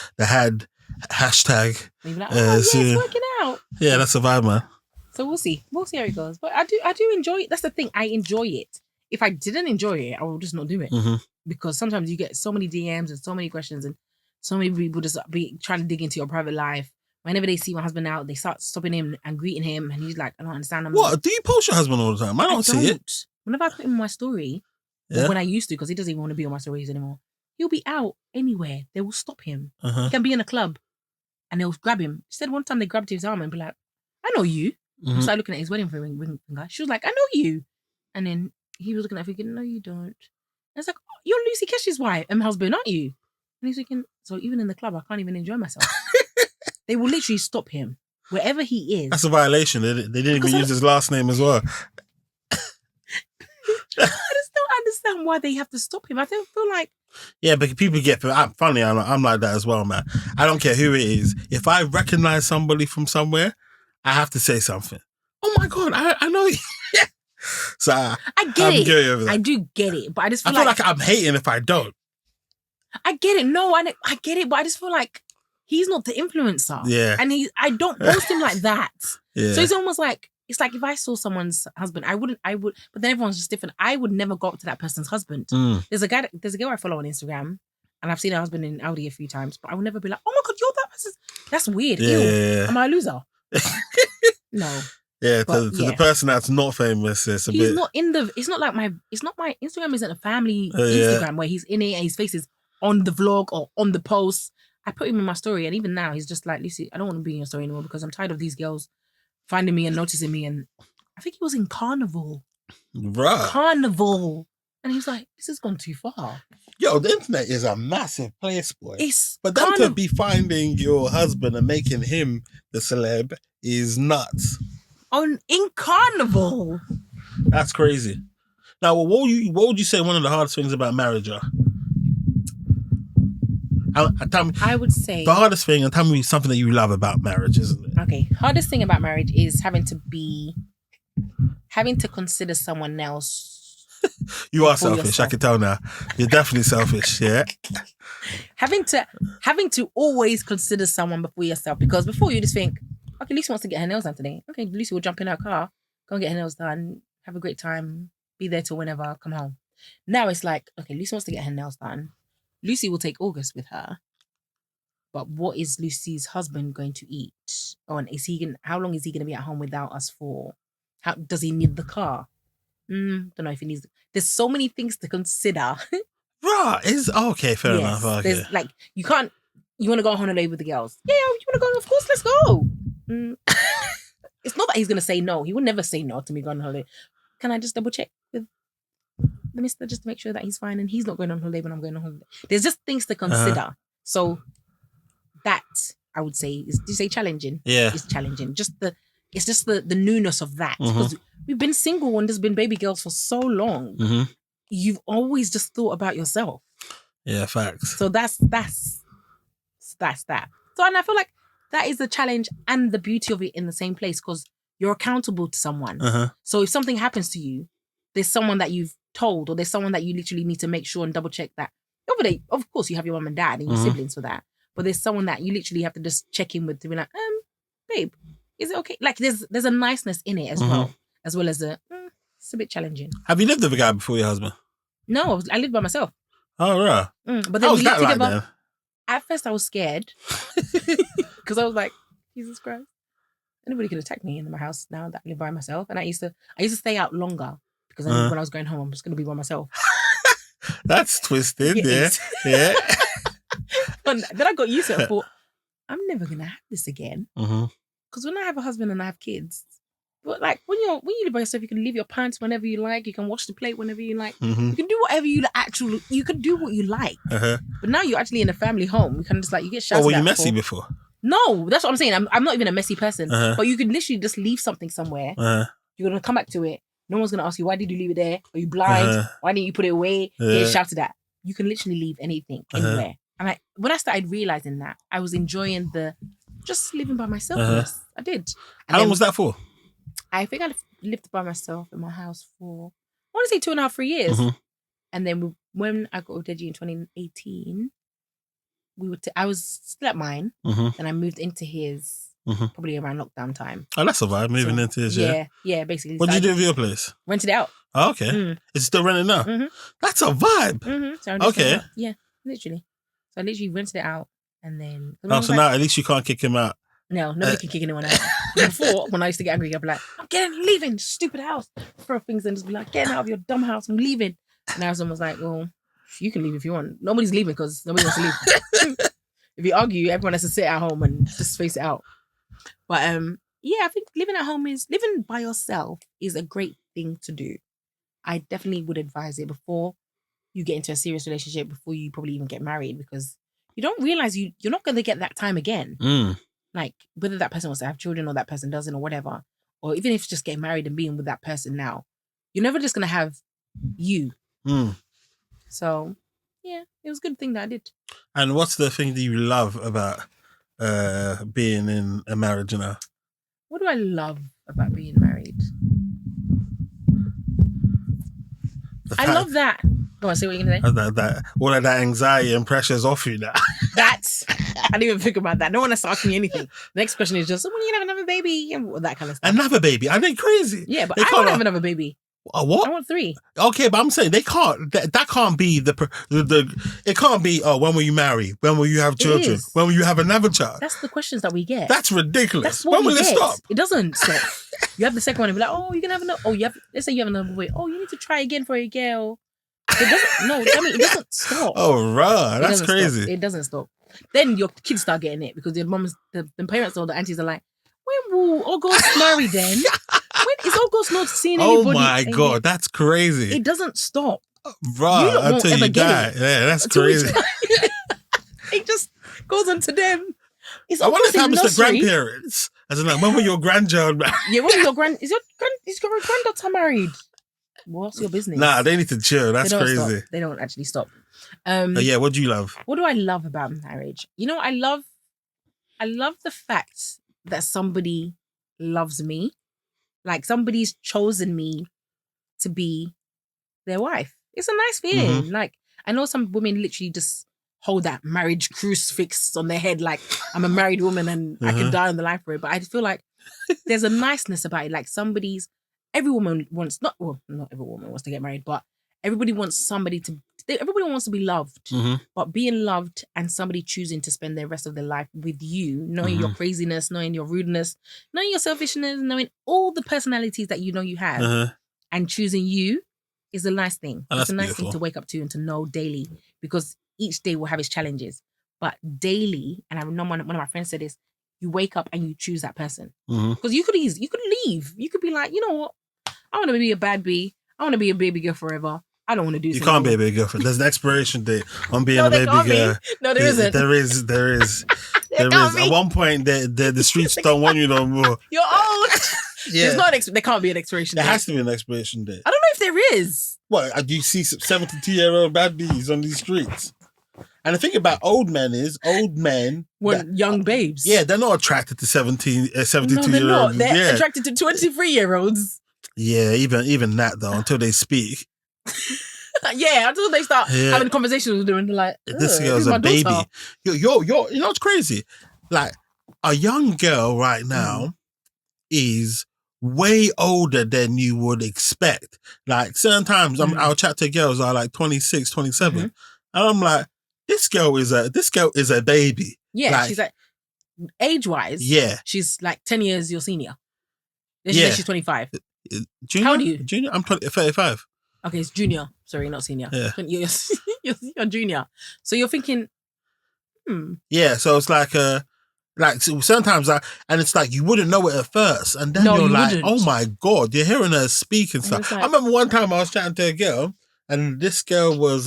hashtag. Maybe like, it's working out. Yeah, that's a vibe, man. So we'll see. We'll see how it goes. But I do enjoy it. That's the thing. I enjoy it. If I didn't enjoy it, I will just not do it. Because sometimes you get so many DMs and so many questions and so many people just be trying to dig into your private life. Whenever they see my husband out, they start stopping him and greeting him. And he's like, I don't understand. What? Do you post your husband all the time? I don't see it. Whenever I put him on my story, when I used to, because he doesn't even want to be on my stories anymore, he'll be out anywhere. They will stop him. He can be in a club and they'll grab him. She said one time they grabbed his arm and be like, I know you. I started looking at his wedding ring finger. She was like, I know you. And then he was looking at her thinking, no, you don't. And it's like, you're Lucy Kesh's wife and husband, aren't you? And he's thinking, so even in the club, I can't even enjoy myself. They will literally stop him wherever he is. That's a violation. They didn't even use his last name as well. I just don't understand why they have to stop him. I don't feel like... Yeah, but people get... Funny, I'm like that as well, man. I don't care who it is. If I recognize somebody from somewhere, I have to say something. Oh my God, I know you. So I get it. Over that. I do get it, but I just feel like I'm hating if I don't. I get it. No, I get it, but I just feel like he's not the influencer. Yeah. And I don't post him like that. Yeah. So it's almost like, it's like if I saw someone's husband, I would, but then everyone's just different. I would never go up to that person's husband. There's a girl I follow on Instagram and I've seen her husband in Audi a few times, but I would never be like, oh my God, you're that person. That's weird. Yeah. Am I a loser? No. Yeah, to the person that's not famous, it's a bit... It's not my Instagram isn't a family Instagram where he's in it and his face is on the vlog or on the post. I put him in my story and even now he's just like, Lucy, I don't want to be in your story anymore because I'm tired of these girls finding me and noticing me. And I think he was in Carnival. Right. Carnival. And he was like, this has gone too far. Yo, the internet is a massive place, boy. But then to be finding your husband and making him the celeb is nuts. In Carnival. That's crazy. Now, what would you say one of the hardest things about marriage are? Tell me, I would say the hardest thing, and tell me something that you love about marriage, isn't it? okay. Hardest thing about marriage is having to consider someone else. You are before selfish. yourself. I can tell now. You're definitely selfish. Yeah. having to always consider someone before yourself, because before you just think, okay, Lucy wants to get her nails done today. Okay, Lucy will jump in her car, go and get her nails done, have a great time, be there till whenever, come home. Now it's like, okay, Lucy wants to get her nails done. Lucy will take August with her. But what is Lucy's husband going to eat? Oh, and how long is he gonna be at home without us for? How does he need the car? Don't know if he needs. There's so many things to consider. Right. Okay, fair enough. Okay. There's like you can't. You want to go on holiday with the girls? Yeah, you want to go? Of course, let's go. It's not that he's gonna say no. He would never say no to me going on holiday. Can I just double check with the mister just to make sure that he's fine and he's not going on holiday when I'm going on holiday? There's just things to consider. So that I would say is. Do you say challenging? Yeah, it's challenging. It's just the newness of that because we've been single and there's been baby girls for so long. Mm-hmm. You've always just thought about yourself. Yeah, facts. So that's that. So and I feel like that is the challenge and the beauty of it in the same place because you're accountable to someone. So if something happens to you, there's someone that you've told or there's someone that you literally need to make sure and double check that. Over there, of course, you have your mum and dad and your siblings for that. But there's someone that you literally have to just check in with to be like, babe, is it okay? Like there's a niceness in it as well as it's a bit challenging. Have you lived with a guy before your husband? No, I lived by myself. Oh, right. But then How we was that lived like together. then? At first, I was scared because I was like, Jesus Christ, anybody could attack me in my house now that I live by myself. And I used to stay out longer because I knew when I was going home, I'm just going to be by myself. That's twisted. Yes. Yeah. And then I got used to it. I thought, I'm never going to have this again. Mm-hmm. Because when I have a husband and I have kids, but like when you live by yourself, you can leave your pants whenever you like. You can wash the plate whenever you like. You can do whatever you can do what you like. But now you're actually in a family home. You can just like you get shouted at. Oh, were you messy before? No, that's what I'm saying. I'm not even a messy person. But you can literally just leave something somewhere. You're gonna come back to it. No one's gonna ask you why did you leave it there? Are you blind? Why didn't you put it away? Get shouted at. You can literally leave anything anywhere. And when I started realizing that, I was enjoying the just living by myself. Yes, I did. And How long was that for? I think I lived by myself in my house for, I want to say 2.5, 3 years. And then when I got with Deji in 2018, I was still at mine. And I moved into his probably around lockdown time. Oh, that's a vibe, moving into his, Yeah, basically. What did you do with your place? Rented it out. Oh, okay. Is it still rented now? That's a vibe. So okay. Yeah, literally. So I literally rented it out and then... so now at least you can't kick him out. No, nobody can kick anyone out. Before, when I used to get angry, I'd be like, I'm leaving, stupid house. Throw things and just be like, getting out of your dumb house, I'm leaving. And now someone's like, well, you can leave if you want. Nobody's leaving because nobody wants to leave. If you argue, everyone has to sit at home and just face it out. But I think living by yourself is a great thing to do. I definitely would advise it before you get into a serious relationship, before you probably even get married, because you don't realize you're not going to get that time again. Like whether that person wants to have children or that person doesn't or whatever, or even if it's just getting married and being with that person now, you're never just going to have you. So yeah, it was a good thing that I did. And what's the thing that you love about being in a marriage now? What do I love about being married? I love that. Go on, say what you're going to say. That all of that anxiety and pressure is off you now. I didn't even think about that. No one has to ask me anything. The next question is just, when are you going to have another baby? And that kind of stuff. Another baby? Are they crazy? Yeah, but I want to have another baby. What? I want 3. Okay, but I'm saying they can't. That can't be it can't be. Oh, when will you marry? When will you have children? When will you have another child? That's the questions that we get. That's ridiculous. That's what when will it stop? It doesn't stop. You have the second one and be like, oh, you're gonna have another. Oh, let's say you have another boy. Oh, you need to try again for a girl. It doesn't. No, I mean it doesn't stop. Oh, right, that's crazy. Stop. It doesn't stop. Then your kids start getting it because the parents or the aunties are like, when will August marry then? When is August not seeing anybody? Oh my God, that's crazy. It doesn't stop. Right, until you die. Yeah, that's crazy. It just goes on to them. I wonder if it happens to grandparents. I don't know. When will your grandchild marry? Yeah, when will your granddaughter married? What's your business? Nah, they need to chill. That's They don't crazy. Stop. They don't actually stop. Yeah, what do you love? What do I love about marriage? You know, I love the fact that somebody loves me. Like somebody's chosen me to be their wife. It's a nice feeling. Like, I know some women literally just hold that marriage crucifix on their head like, I'm a married woman and I can die on the line for it. But I feel like there's a niceness about it. Like every woman wants, not every woman wants to get married, but everybody wants everybody wants to be loved. But being loved and somebody choosing to spend the rest of their life with you, knowing your craziness, knowing your rudeness, knowing your selfishness, knowing all the personalities that you know you have, and choosing you is a nice thing. Oh, it's a nice beautiful thing to wake up to and to know daily, because each day will have its challenges. But daily, and I know one of my friends said this, you wake up and you choose that person. Because you could leave. You could be like, you know what? I want to be a bad bee. I want to be a baby girl forever. I don't want to do You can't be a baby girl. There's an expiration date on being a baby girl. No, there isn't. There is. There is. At one point, the streets don't want you no more. You're old. Yeah. There can't be an expiration date. There has to be an expiration date. I don't know if there is. What? Do you see 72-year-old bad bees on these streets? And the thing about old men want young babes. Yeah, they're not attracted to 72-year-olds. No, they're not. They're attracted to 23-year-olds. Yeah, even that though, until they speak. Yeah, until they start having conversations with them and they're like, this girl's a baby. You're you know what's crazy? Like, a young girl right now is way older than you would expect. Like, certain times I'll chat to girls that are like 26, 27, and I'm like, this girl is a baby. Yeah, like, she's like, age-wise, she's like 10 years your senior. Then she says she's 25. Junior? How old are you? Junior? I'm 35. Okay, it's junior. Sorry, not senior. Yeah. You're junior. So you're thinking, Yeah, so it's like so sometimes and it's like you wouldn't know it at first, and then you're like, wouldn't. Oh my God, you're hearing her speak and stuff. Like, I remember one time I was chatting to a girl, and this girl was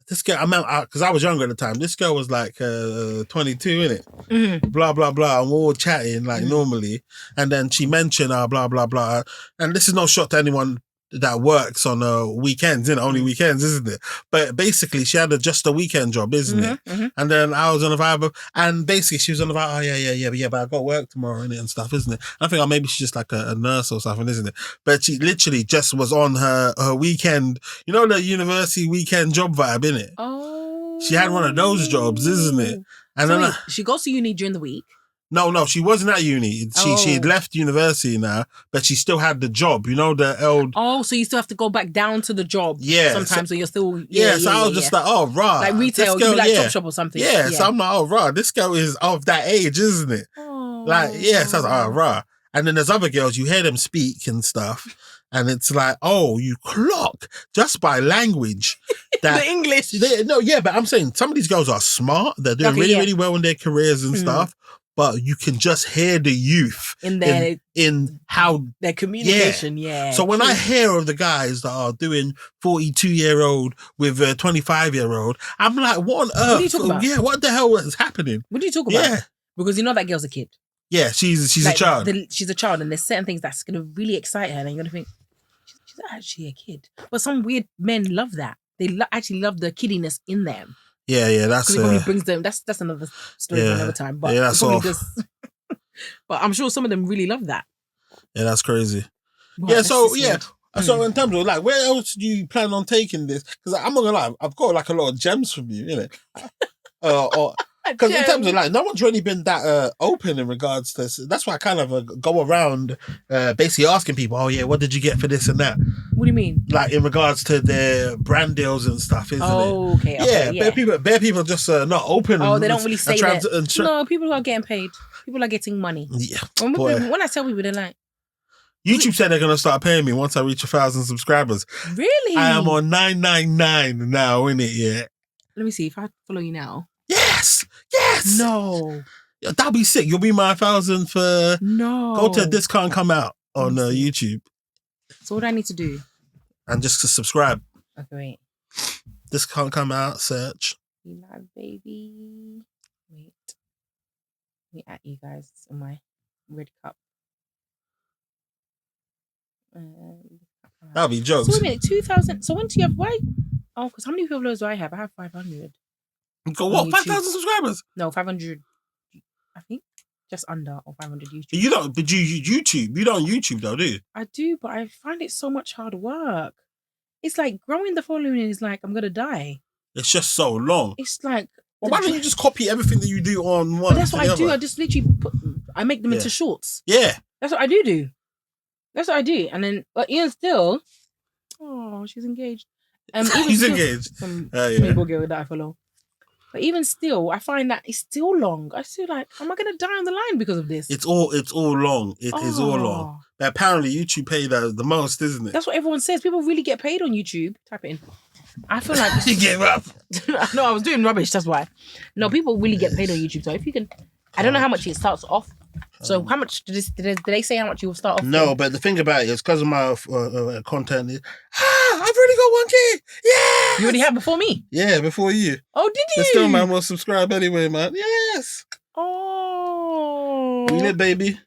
because I was younger at the time. This girl was like 22, innit? Blah, blah, blah. And we're all chatting like normally. And then she mentioned blah, blah, blah. And this is no shot to anyone that works on weekends, only weekends, isn't it? But basically, she had just a weekend job, isn't it? And then I was on the vibe and basically she was on the vibe, but I got work tomorrow, innit, and stuff, isn't it? I think maybe she's just like a nurse or something, isn't it? But she literally just was on her weekend, the university weekend job vibe, innit? Oh. She had one of those jobs, isn't it? And so then she goes to uni during the week. No, she wasn't at uni. She had left university now, but she still had the job. The old. Oh, so you still have to go back down to the job. Yeah, sometimes, so you're still. So I was just like, oh, rah, like retail, girl, you be like Top Shop or something. Yeah, so I'm like, oh, rah, this girl is of that age, isn't it? Oh. Like, so I was like, oh, rah. And then there's other girls, you hear them speak and stuff, and it's like, oh, you clock just by language. That, the English. But I'm saying some of these girls are smart. They're doing really well in their careers and stuff. But you can just hear the youth in how their communication. Yeah. So when I hear of the guys that are doing 42-year-old with a 25-year-old, I'm like, what on earth? What are you talking about? Yeah, what the hell is happening? What are you talking about? Yeah. Because that girl's a kid. Yeah, she's a child. She's a child, and there's certain things that's going to really excite her, and you're going to think, she's actually a kid. But some weird men love that. They actually love the kiddiness in them. Yeah, that's because it probably brings them. That's another story for another time. But that's off. But I'm sure some of them really love that. Yeah, that's crazy. Right, So in terms of like, where else do you plan on taking this? Because I'm not gonna lie, I've got like a lot of gems from you, Because in terms of like, no one's really been that open in regards to this. That's why I kind of go around basically asking people, oh yeah, what did you get for this and that? What do you mean? Like in regards to their brand deals and stuff, isn't it? Okay. Yeah, bare people just not open. Oh, they don't really say that. No, people are getting paid. People are getting money. Yeah. When I tell people, they're like, YouTube said they're going to start paying me once I reach 1,000 subscribers. Really? I am on 999 now, innit? Yeah. Let me see if I follow you now. Yes. No. That'll be sick. You'll be my 1,000 for... No. Go to This Can't Come Out on YouTube. So what do I need to do? And just to subscribe. Okay, wait. This Can't Come Out, search. Be live, baby. Wait. Let me at you guys on my red cup. That'll be jokes. So wait a minute, 2,000. So when do you have why? Oh, because how many followers do I have? I have 500. You got what? 5,000 subscribers? No, 500. I think just under or 500 YouTube. You don't. But you YouTube. You don't YouTube though, do you? I do, but I find it so much hard work. It's like growing the following is like I'm gonna die. It's just so long. It's like. Well, why don't you just copy everything that you do on one? But that's what I do. I just literally I make them into shorts. Yeah. That's what I do. That's what I do. And then, but even still, oh, she's engaged. He's engaged. Some maybe girl that I follow. But even still, I find that it's still long. I feel like, am I going to die on the line because of this? It's all long. It is all long. But apparently, YouTube pay the most, isn't it? That's what everyone says. People really get paid on YouTube. Type it in. I feel like you gave up. No, I was doing rubbish. That's why. No, people really get paid on YouTube. So if you can, I don't know how much it starts off. So how much did they say how much you will start off? No, but the thing about it is because of my content is, I've already got 1K. Yeah. You already have before me? Yeah, before you. Oh, did you? But still, man, will subscribe anyway, man. Yes. Oh. We lit, baby.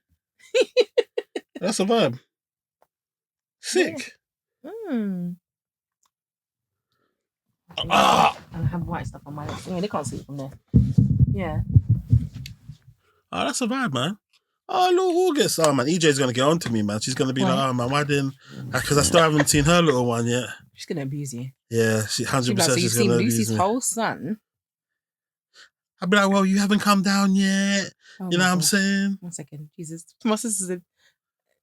That's a vibe. Sick. Yeah. And I have white stuff on my lips. I mean, they can't see it from there. Yeah. Oh, that's a vibe, man. Oh, look, August. Oh, man, EJ's going to get on to me, man. She's going to be like, oh, man, why didn't... Because I still haven't seen her little one yet. She's going to abuse you. Yeah, 100% she's going to abuse me. So you've seen Lucy's whole son? I'd be like, well, you haven't come down yet. You know what I'm saying? 1 second. Jesus. My sister said,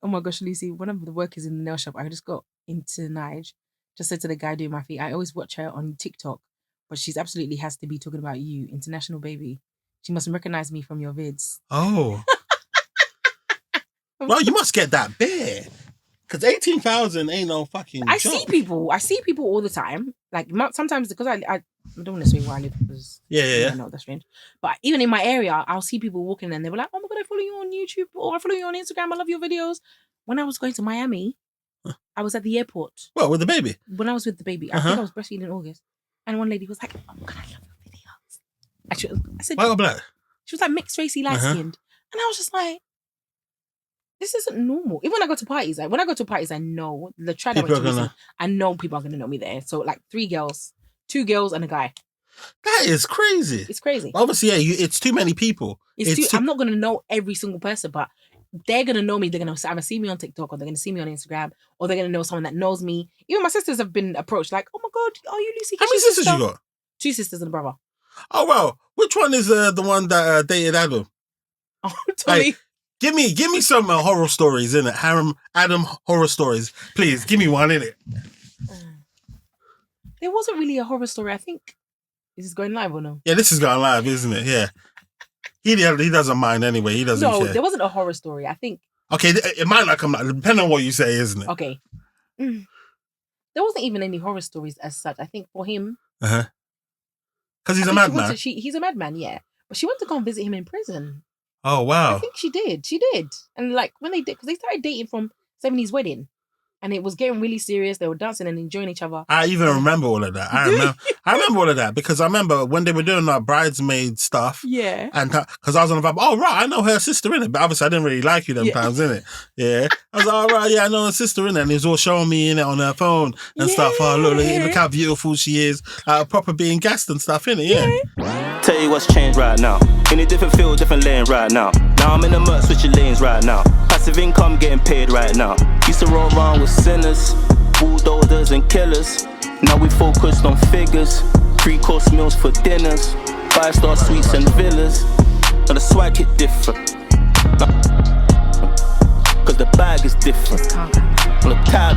oh my gosh, Lucy, one of the workers in the nail shop, I just got into Nige, just said to the guy doing my feet, I always watch her on TikTok, but she's absolutely has to be talking about you, international baby. She must recognize me from your vids. Oh. Well, you must get that big. Because 18,000 ain't no fucking I joke. see people all the time. Like sometimes because I don't want to say where I live because yeah. No, that's strange. But even in my area, I'll see people walking and they were like, "Oh my god, I follow you on YouTube or I follow you on Instagram. I love your videos." When I was going to Miami, I was at the airport. Well, with the baby. When I was with the baby, I think I was breastfeeding in August, and one lady was like, "Oh my god, I love your videos." Actually, I said, "White or black?" She was like mixed racy, light skinned, and I was just like, this isn't normal. Even when I go to parties, I know the trend I know people are gonna know me there. So like 2 girls and a guy. That is crazy. It's crazy. Obviously, yeah, it's too many people. I'm not gonna know every single person, but they're gonna know me. They're gonna either see me on TikTok or they're gonna see me on Instagram or they're gonna know someone that knows me. Even my sisters have been approached like, "Oh my god, are you Lucy Kesh?" How many sisters you got? 2 sisters and a brother. Oh wow, which one is the one that dated Adam? Oh, Tommy. Like, give me some horror stories in it. Adam horror stories, please. Give me one in it. There wasn't really a horror story. I think is this going live or no? Yeah, this is going live, isn't it? Yeah. He doesn't mind anyway. He doesn't care. No, there wasn't a horror story. I think. Okay, it might not come out, depending on what you say, isn't it? Okay. There wasn't even any horror stories as such. I think for him. Because he's a madman. He's a madman, yeah. But she went to go and visit him in prison. Oh, wow. I think she did. And like when they did, because they started dating from 70's wedding. And it was getting really serious. They were dancing and enjoying each other. I even remember all of that. I remember all of that because I remember when they were doing that bridesmaid stuff. Yeah. And because I was on the vibe, oh, right, I know her sister in it. But obviously I didn't really like you them times, innit? Yeah. I was like, oh, right, yeah, I know her sister in it. And he was all showing me in it on her phone and stuff. Oh, look how beautiful she is. Proper being gassed and stuff, innit? Yeah. Tell you what's changed right now. In a different field, different lane right now. Now I'm in the mud, switching lanes right now. Passive income getting paid right now. Used to roll around with sinners, bulldozers and killers. Now we focused on figures, 3-course meals for dinners, 5-star suites and villas. Now the swag hit different, cause the bag is different. Well, the tab is